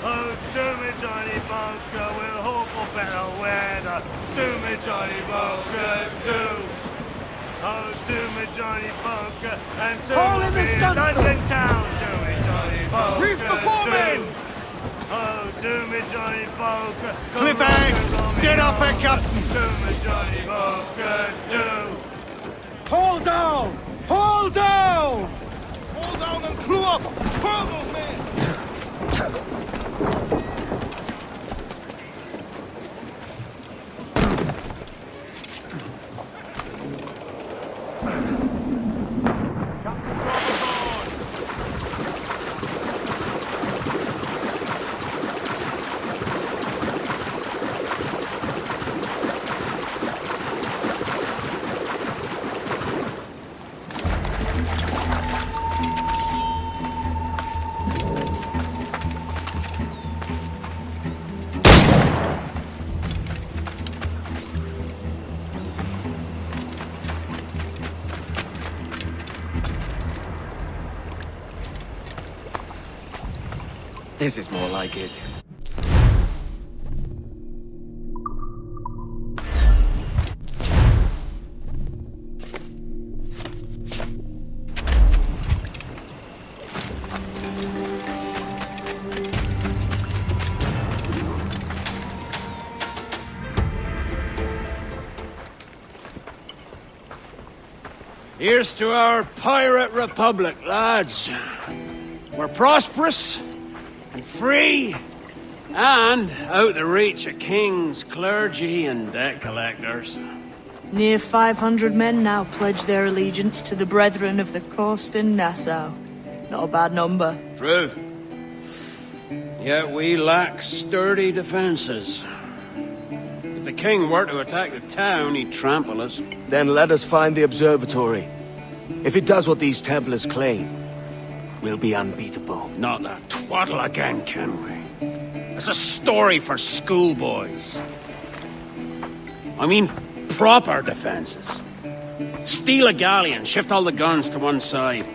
oh, to me, Johnny Poker, we'll hope for better weather. To me, Johnny Poker, oh, to me, Johnny Poker, and soon we'll be in London town. To me, Johnny Poker, Reef the foremen! oh, do me, Johnny Poker. Clip egg! Steer up a captain! Do me, Johnny Poker, do. Hold down! Hold All down! All down and crew up! Furl those men! This is more like it. Here's to our pirate republic, lads. We're prosperous and free, and out the reach of kings, clergy, and debt collectors. Near 500 men now pledge their allegiance to the Brethren of the Coast in Nassau. Not a bad number. Truth. Yet we lack sturdy defenses. If the king were to attack the town, he'd trample us. Then let us find the observatory. If it does what these Templars claim, we'll be unbeatable. Not that twaddle again, can we? It's a story for schoolboys. I mean, proper defenses. Steal a galleon, shift all the guns to one side.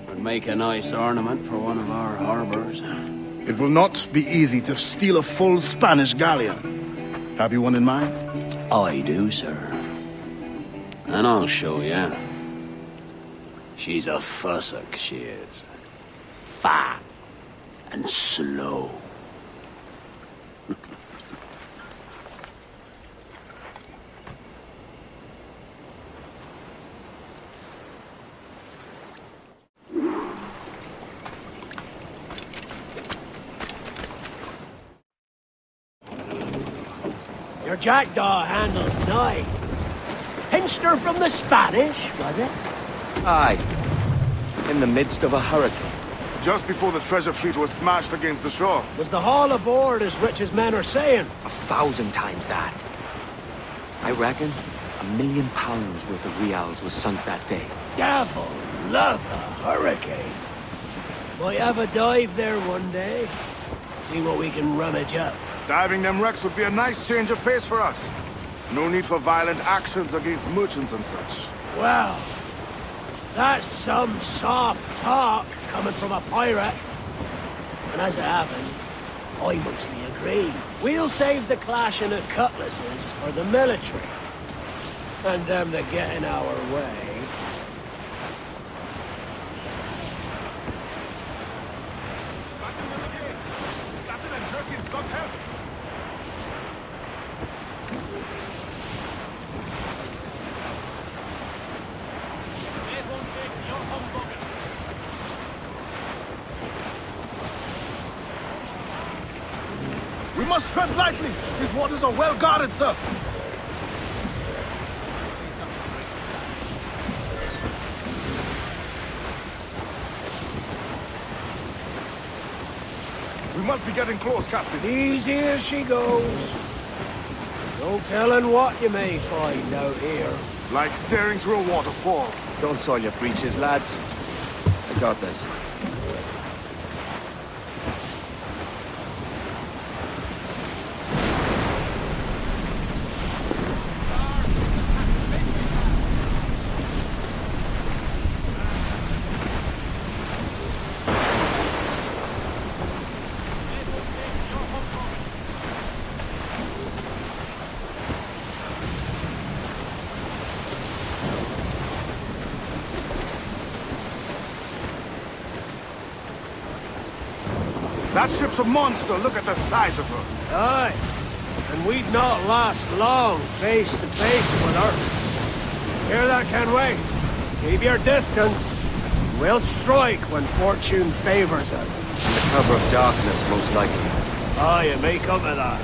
Would make a nice ornament for one of our harbors. It will not be easy to steal a full Spanish galleon. Have you one in mind? I do, sir. And I'll show you. She's a fussock, she is. Fat and slow. Your jackdaw handle's nice. Pinched her from the Spanish, was it? Aye. In the midst of a hurricane. Just before the treasure fleet was smashed against the shore. Was the haul aboard as rich as men are saying? 1,000 times that. I reckon £1 million worth of reals was sunk that day. Devil love a hurricane. Might have a dive there one day. See what we can rummage up. Diving them wrecks would be a nice change of pace for us. No need for violent actions against merchants and such. Well, that's some soft talk coming from a pirate. And as it happens, I mostly agree. We'll save the clashing of cutlasses for the military. And them that get in our way. We must tread lightly. These waters are well guarded, sir. We must be getting close, Captain. Easy as she goes. No telling what you may find out here. Like staring through a waterfall. Don't soil your breeches, lads. I got this. That ship's a monster. Look at the size of her. Aye. And we'd not last long face to face with her. Hear that, Kenway? Keep your distance. We'll strike when fortune favors us. In the cover of darkness, most likely. Ah, you may come to that.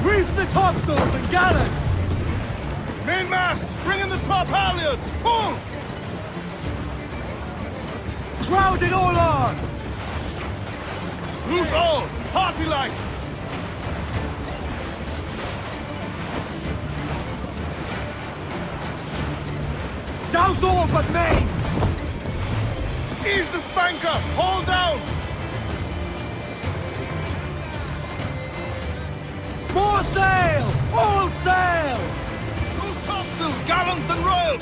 Reef the topsails and gallants! Mainmast! Bring in the top halyards! Pull! Crowd it all on! Loose all! Party like! Douse all but mains! Ease the spanker! Hold down! More sail! All sail! Loose topsails, gallants and royal!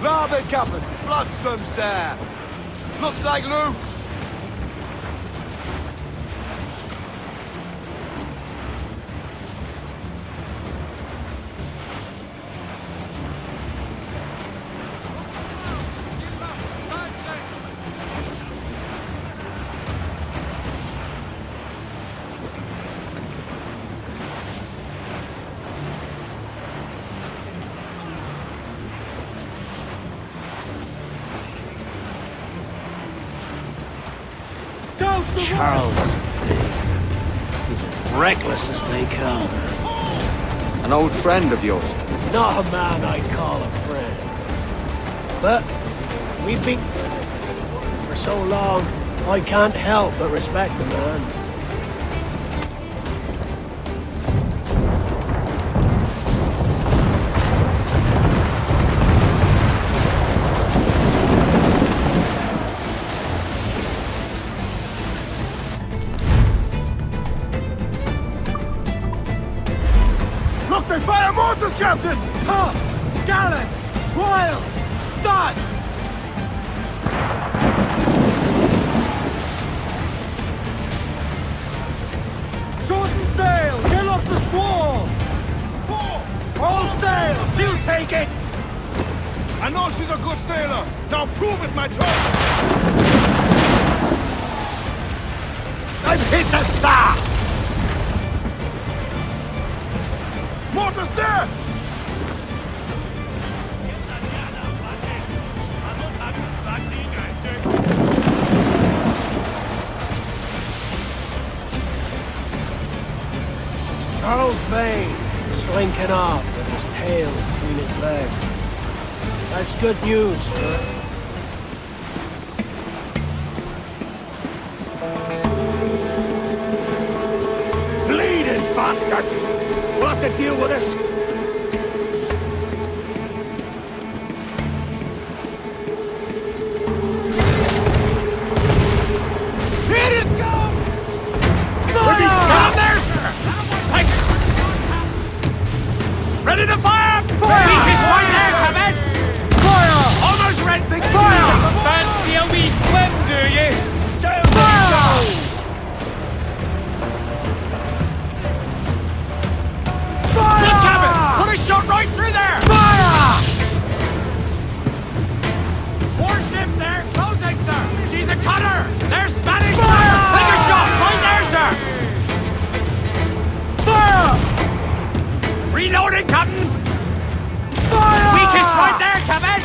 Larboard, Captain! Bloodsome, sir! Looks like loot! Charles, he's as reckless as they come. An old friend of yours? Not a man I'd call a friend. But we've been for so long, I can't help but respect the man. They fire mortars, Captain! Tops! Gallants! Royals! Studs! Shorten sail! Get off the squall! All sail! She'll take it! I know she's a good sailor! Now prove it, my troll! I've hit a star! Mortars there! Charles Vane, slinking off with his tail between his legs. That's good news, sir. Bleeding bastards! We'll have to deal with this. Here it goes! Fire! Ready to fire! Fire! Beat his right there, Command! Fire! Almost red, big Fire! Fancy a wee swim, do you? Fire! in, Captain! Fire! Weakest right there, Captain!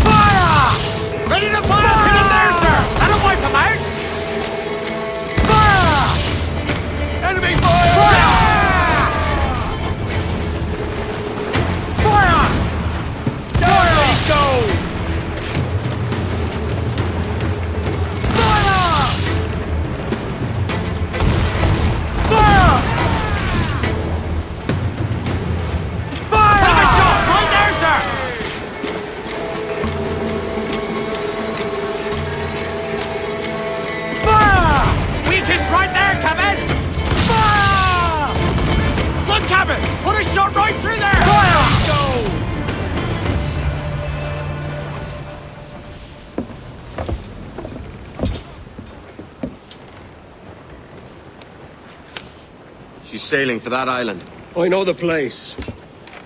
Fire! Ready to fire! Hit him there, sir! That'll wipe him out! Fire! Enemy fire! Fire! There we go! Fire! Fire! Fire! Take a shot! Right there, sir! Fire! Weakest right there, Captain! Fire! Look, Captain! Put a shot right through there! Fire! Go! She's sailing for that island. I know the place.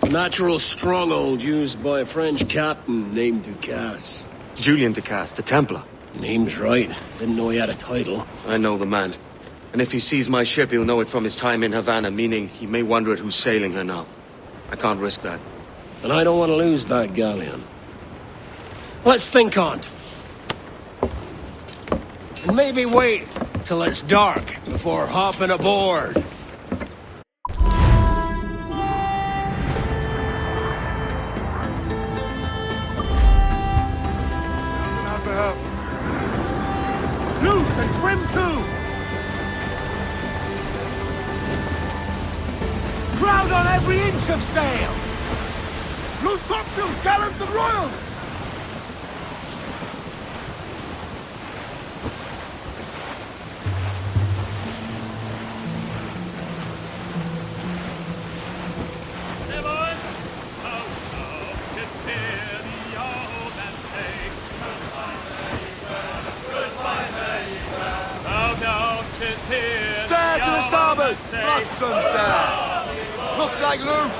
A natural stronghold used by a French captain named Ducasse. Julian Ducasse, the Templar. Name's right. Didn't know he had a title. I know the man. And if he sees my ship, he'll know it from his time in Havana, meaning he may wonder at who's sailing her now. I can't risk that. And I don't want to lose that galleon. Let's think on it. And maybe wait till it's dark before hopping aboard. How's the help? Loose and trim too! Crowd on every inch of sail! Loose topsails, gallants and royals! Sail to the starboard! Flotsam, sir! Looks like loot!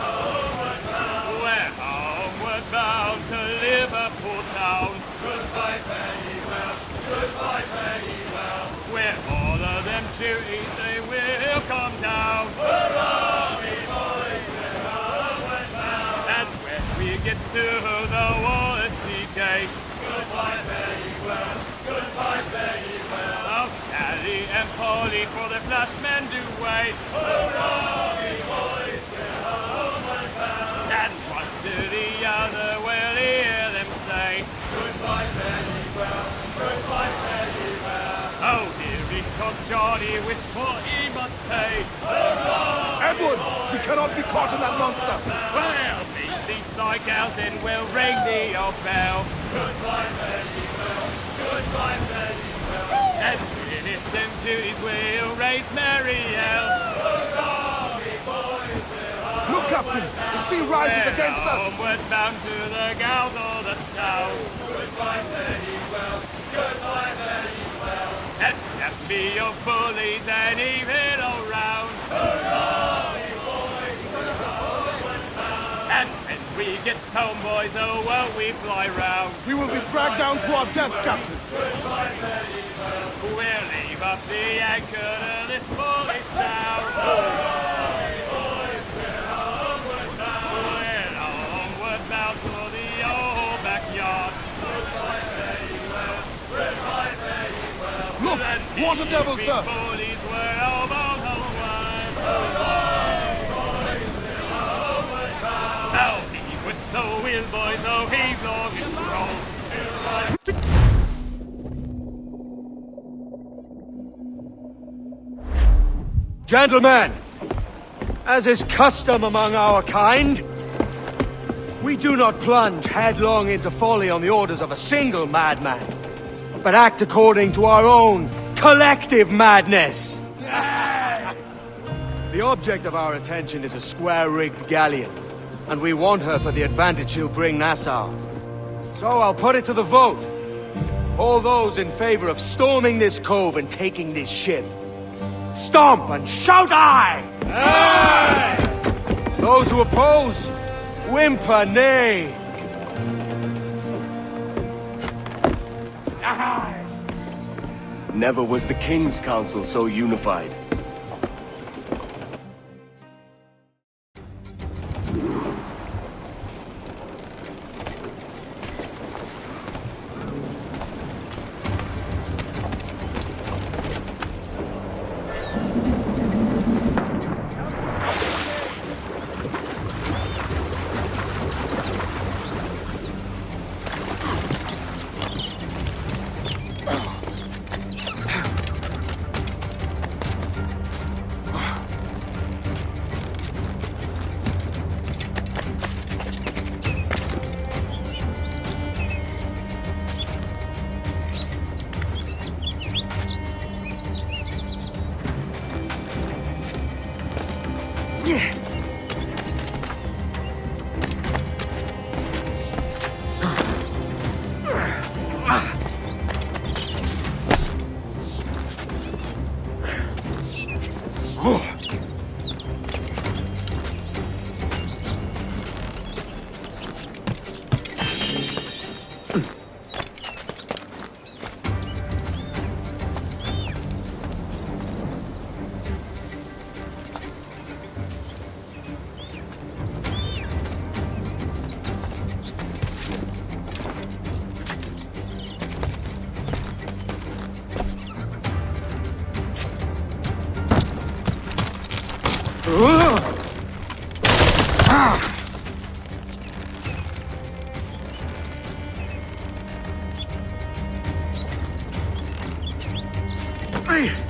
We're homeward bound to Liverpool town. Goodbye, very well. Goodbye, very well. Where all of them duties they will come down. Hurrah, we boys, we're homeward bound. And when we get to the Wallasey gates. Goodbye, very well. Goodbye, very well. Oh, Sally and Polly for the flashmen do wait. Hurrah, we boys, we're homeward bound. And one to the other will hear them say. Goodbye, very well. Goodbye, very well. Oh, here he comes Johnny with what he must pay. Hurrah! Edward, we cannot be caught in that monster! Well, meet these lighthouse and we'll ring the old bell. Goodbye, very well. Goodbye, very well. And with them duties we'll raise Marielle. Hurrah, we boys, we're homeward Look, Captain! The sea rises against us! Homeward bound to the gals of the town. Goodbye, very well. Goodbye, very well. And snap me your bullies and even all round. Hurrah, we boys, we're homeward bound. And when we get home, boys, oh, won't we fly round? We will be dragged down to our deaths, Captain! Goodbye, very well. We'll leave up the anchor to this bully sound. Hurrah, we boys, we're homeward bound. We're homeward bound for the old backyard. Goodbye, very well. Goodbye, very well. Look! Water devil, sir! Bullies were all on the way. Now heave with the wheel, boys, oh heave long and strong. Gentlemen, as is custom among our kind, we do not plunge headlong into folly on the orders of a single madman, but act according to our own collective madness. The object of our attention is a square-rigged galleon, and we want her for the advantage she'll bring Nassau. So I'll put it to the vote. All those in favor of storming this cove and taking this ship, stomp and shout aye! Aye! Those who oppose, whimper nay! Aye! Never was the King's Council so unified. Aye!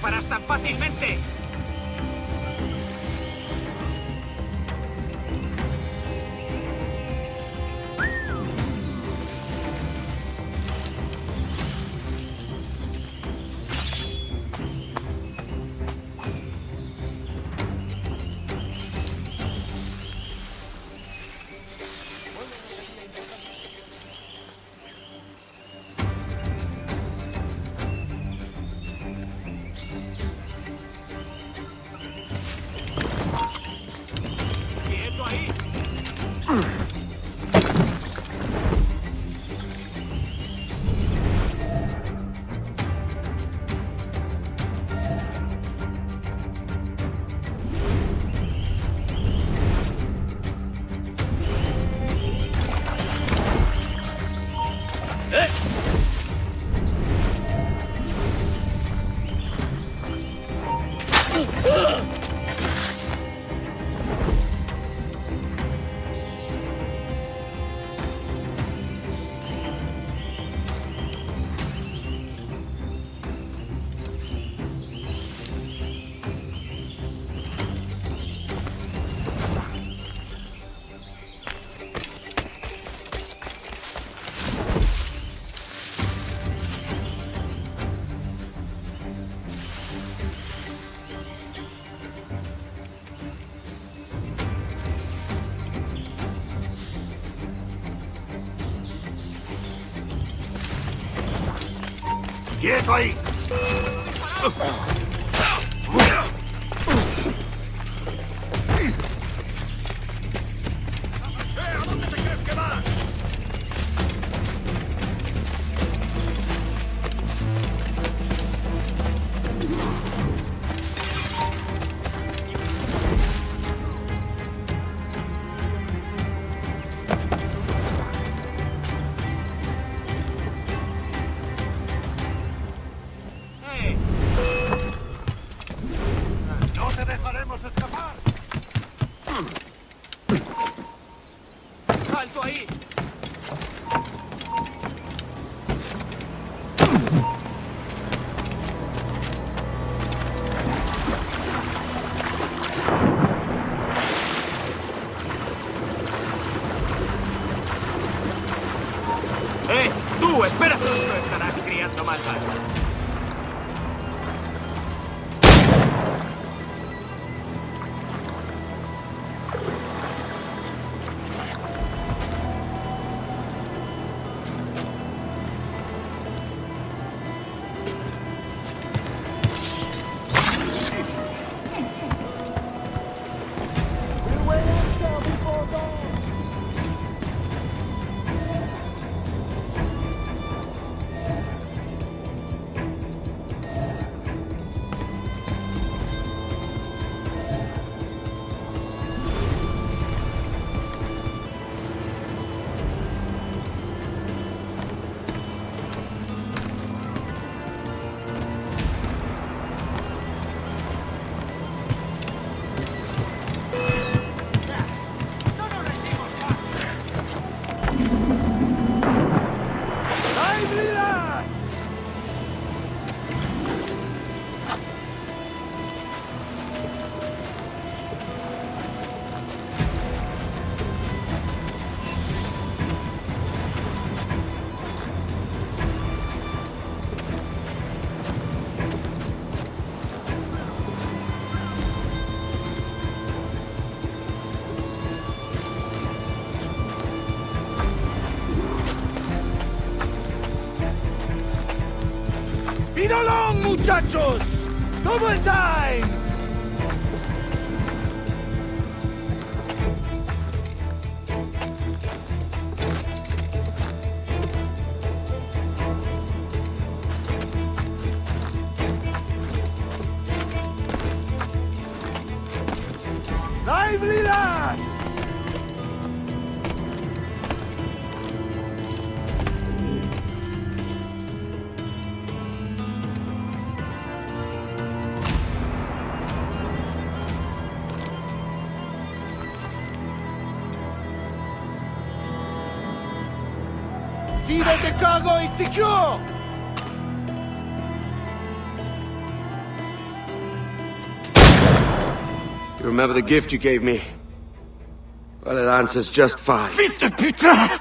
escaparás tan fácilmente! ¡Quieto ahí! ¿A dónde te crees que vas? ¡No te dejaremos escapar! ¡Alto ahí! ¡Tú, espera! Pronto estarás criando más gallos. ¡Speed along, muchachos! ¡Double time! ¡Lively, lads! See that the cargo is secure! You remember the gift you gave me? Well, it answers just fine. Fils de putain!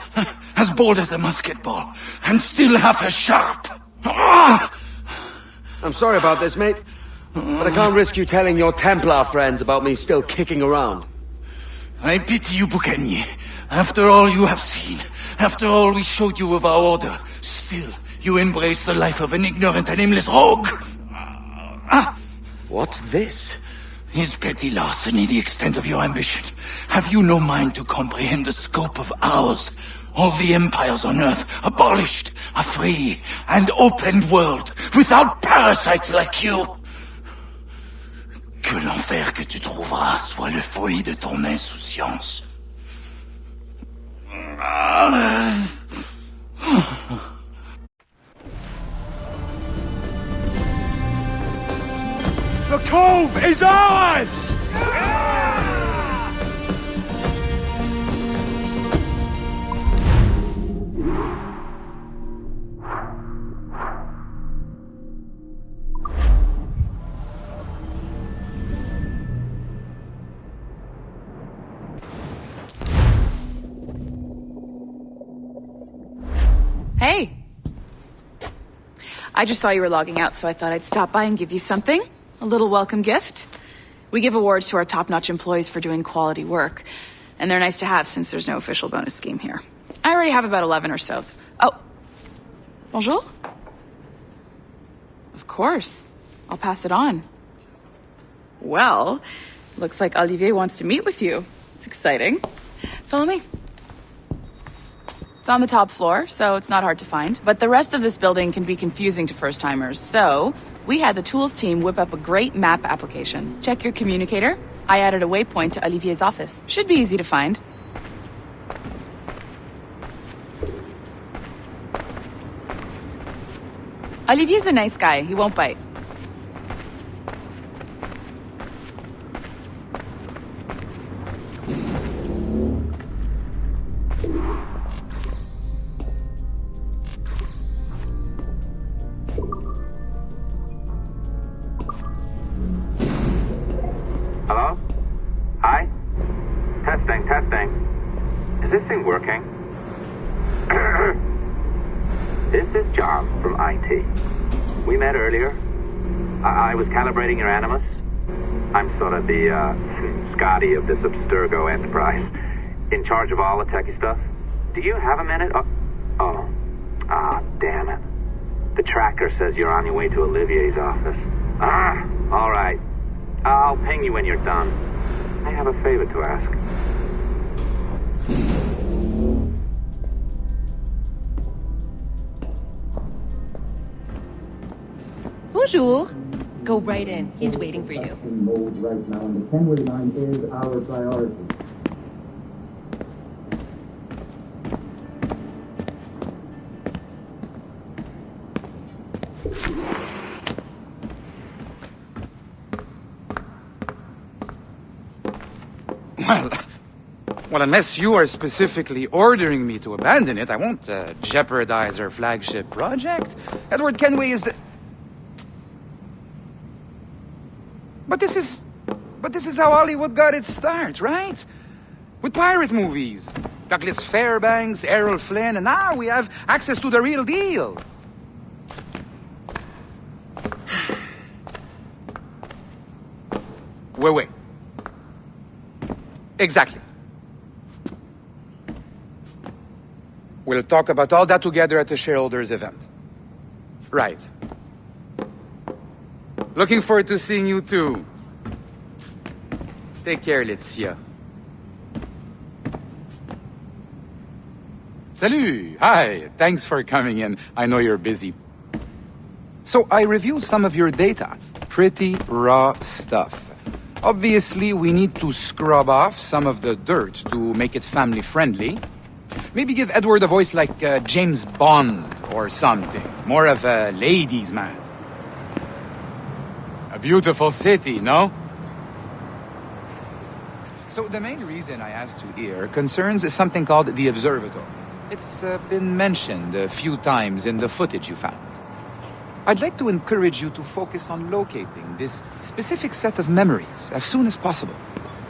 As bold as a musket ball, and still half as sharp. Ah! I'm sorry about this, mate. But I can't risk you telling your Templar friends about me still kicking around. I pity you, Boucanier. After all you have seen, after all we showed you of our order, still you embrace the life of an ignorant and aimless rogue. What's this? Is petty larceny the extent of your ambition? Have you no mind to comprehend the scope of ours? All the empires on Earth abolished, a free and open world, without parasites like you. Que l'enfer que tu trouveras soit le fruit de ton insouciance. The cove is ours! Hey. I just saw you were logging out, so I thought I'd stop by and give you something. A little welcome gift. We give awards to our top-notch employees for doing quality work, and they're nice to have since there's no official bonus scheme here. I already have about 11 or so. Oh. Bonjour? Of course. I'll pass it on. Well, looks like Olivier wants to meet with you. It's exciting. Follow me. It's on the top floor, so it's not hard to find. But the rest of this building can be confusing to first-timers, so we had the tools team whip up a great map application. Check your communicator. I added a waypoint to Olivier's office. Should be easy to find. Olivier's a nice guy. He won't bite. Hello? Hi? Testing, testing. Is this thing working? This is John from IT. We met earlier. I was calibrating your Animus. I'm sort of the, Scotty of this Abstergo enterprise. In charge of all the techie stuff. Do you have a minute? Oh. Ah, damn it. The tracker says you're on your way to Olivier's office. Ah, all right. I'll ping you when you're done. I have a favor to ask. Bonjour. Go right in. He's waiting for you. Right now, and the Kenway line is our priority. Well, unless you are specifically ordering me to abandon it, I won't jeopardize our flagship project. Edward Kenway is the... But this is how Hollywood got its start, right? With pirate movies. Douglas Fairbanks, Errol Flynn, and now we have access to the real deal. Wait. Exactly. We'll talk about all that together at the shareholders event. Right. Looking forward to seeing you too. Take care, Laetitia. Salut! Hi! Thanks for coming in. I know you're busy. So I reviewed some of your data. Pretty raw stuff. Obviously, we need to scrub off some of the dirt to make it family-friendly. Maybe give Edward a voice like James Bond or something. More of a ladies' man. A beautiful city, no? So the main reason I asked you here concerns something called the Observatory. It's been mentioned a few times in the footage you found. I'd like to encourage you to focus on locating this specific set of memories as soon as possible.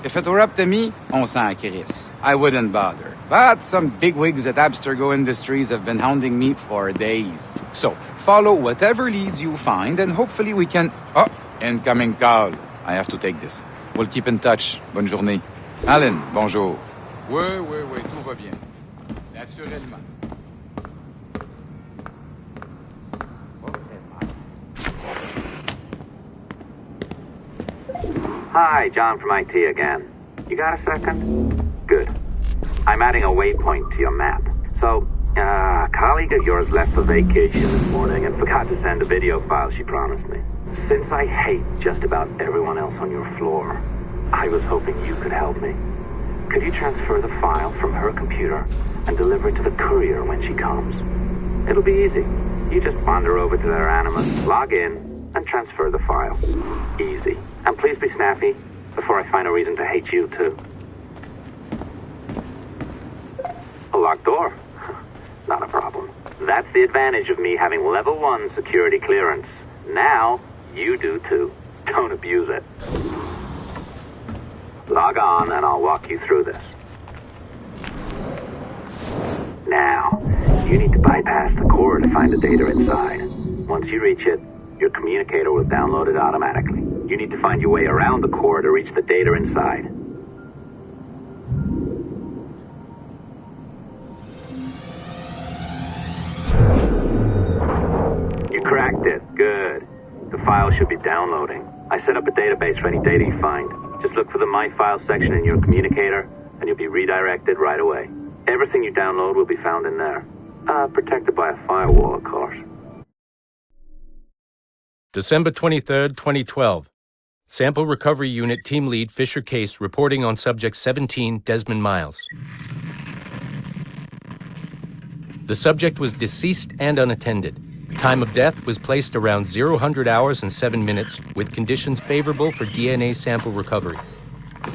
If it were up to me, on s'en crisse. I wouldn't bother. But some bigwigs at Abstergo Industries have been hounding me for days. So, follow whatever leads you find, and hopefully we can... Oh, incoming call. I have to take this. We'll keep in touch. Bonne journée. Alan, bonjour. Oui, tout va bien. Naturellement. Hi, John from IT again. You got a second? Good. I'm adding a waypoint to your map. So, a colleague of yours left for vacation this morning and forgot to send a video file she promised me. Since I hate just about everyone else on your floor, I was hoping you could help me. Could you transfer the file from her computer and deliver it to the courier when she comes? It'll be easy. You just wander over to their Animus, log in, and transfer the file. Easy. And please be snappy before I find a reason to hate you too. A locked door? Not a problem. That's the advantage of me having level 1 security clearance. Now, you do too. Don't abuse it. Log on and I'll walk you through this. Now, you need to bypass the core to find the data inside. Once you reach it, your communicator will download it automatically. You need to find your way around the core to reach the data inside. You cracked it. Good. The file should be downloading. I set up a database for any data you find. Just look for the My Files section in your communicator, and you'll be redirected right away. Everything you download will be found in there. Protected by a firewall, of course. December 23rd, 2012. Sample Recovery Unit Team Lead Fisher Case reporting on Subject 17, Desmond Miles. The subject was deceased and unattended. Time of death was placed around 00 hours and 7 minutes, with conditions favorable for DNA sample recovery.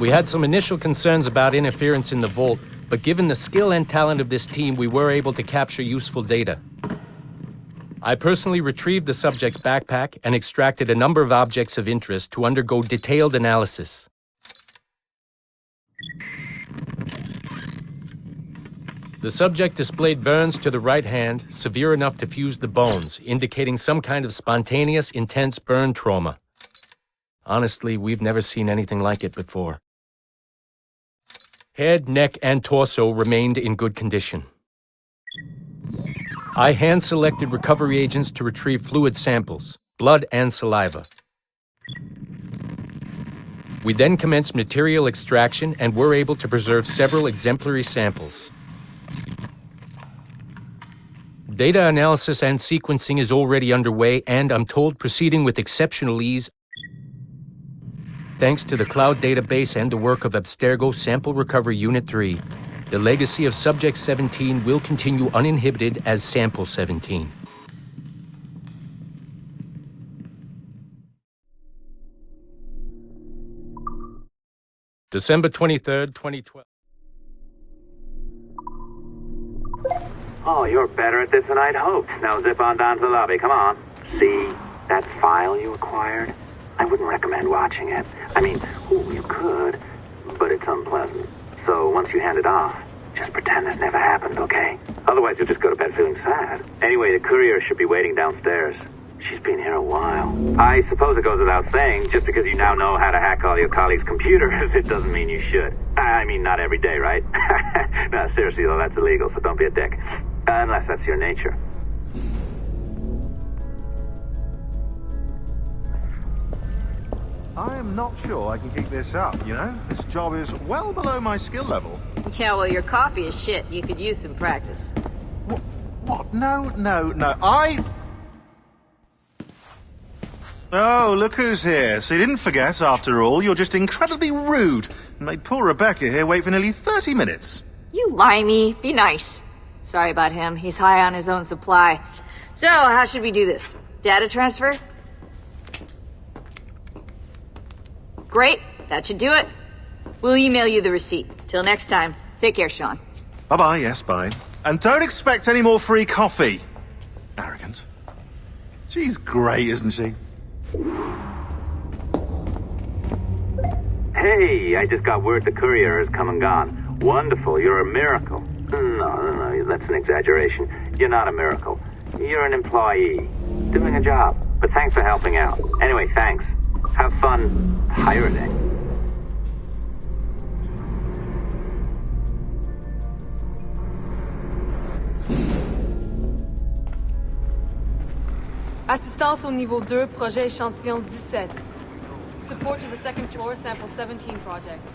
We had some initial concerns about interference in the vault, but given the skill and talent of this team, we were able to capture useful data. I personally retrieved the subject's backpack and extracted a number of objects of interest to undergo detailed analysis. The subject displayed burns to the right hand, severe enough to fuse the bones, indicating some kind of spontaneous, intense burn trauma. Honestly, we've never seen anything like it before. Head, neck, and torso remained in good condition. I hand-selected recovery agents to retrieve fluid samples, blood and saliva. We then commenced material extraction and were able to preserve several exemplary samples. Data analysis and sequencing is already underway, and I'm told proceeding with exceptional ease. Thanks to the cloud database and the work of Abstergo Sample Recovery Unit 3, the legacy of Subject 17 will continue uninhibited as Sample 17. December 23rd, 2012. Oh, you're better at this than I'd hoped. Now zip on down to the lobby. Come on. See that file you acquired? I wouldn't recommend watching it. I mean, you could, but it's unpleasant. So once you hand it off, just pretend this never happened, okay? Otherwise, you'll just go to bed feeling sad. Anyway, the courier should be waiting downstairs. She's been here a while. I suppose it goes without saying, just because you now know how to hack all your colleagues' computers, it doesn't mean you should. I mean, not every day, right? No, seriously, though, that's illegal, so don't be a dick. Unless that's your nature. I am not sure I can keep this up, you know? This job is well below my skill level. Yeah, well, your coffee is shit. You could use some practice. What? No. Oh, look who's here. So you didn't forget, after all. You're just incredibly rude and made poor Rebecca here wait for nearly 30 minutes. You limey. Be nice. Sorry about him. He's high on his own supply. So, how should we do this? Data transfer? Great. That should do it. We'll email you the receipt. Till next time. Take care, Sean. Bye-bye, yes, bye. And don't expect any more free coffee. Arrogant. She's great, isn't she? Hey, I just got word the courier has come and gone. Wonderful, you're a miracle. No, that's an exaggeration. You're not a miracle. You're an employee, doing a job. But thanks for helping out. Anyway, thanks. Have fun pirating. Assistance au niveau 2, projet échantillon 17. Support to the second floor, sample 17 project.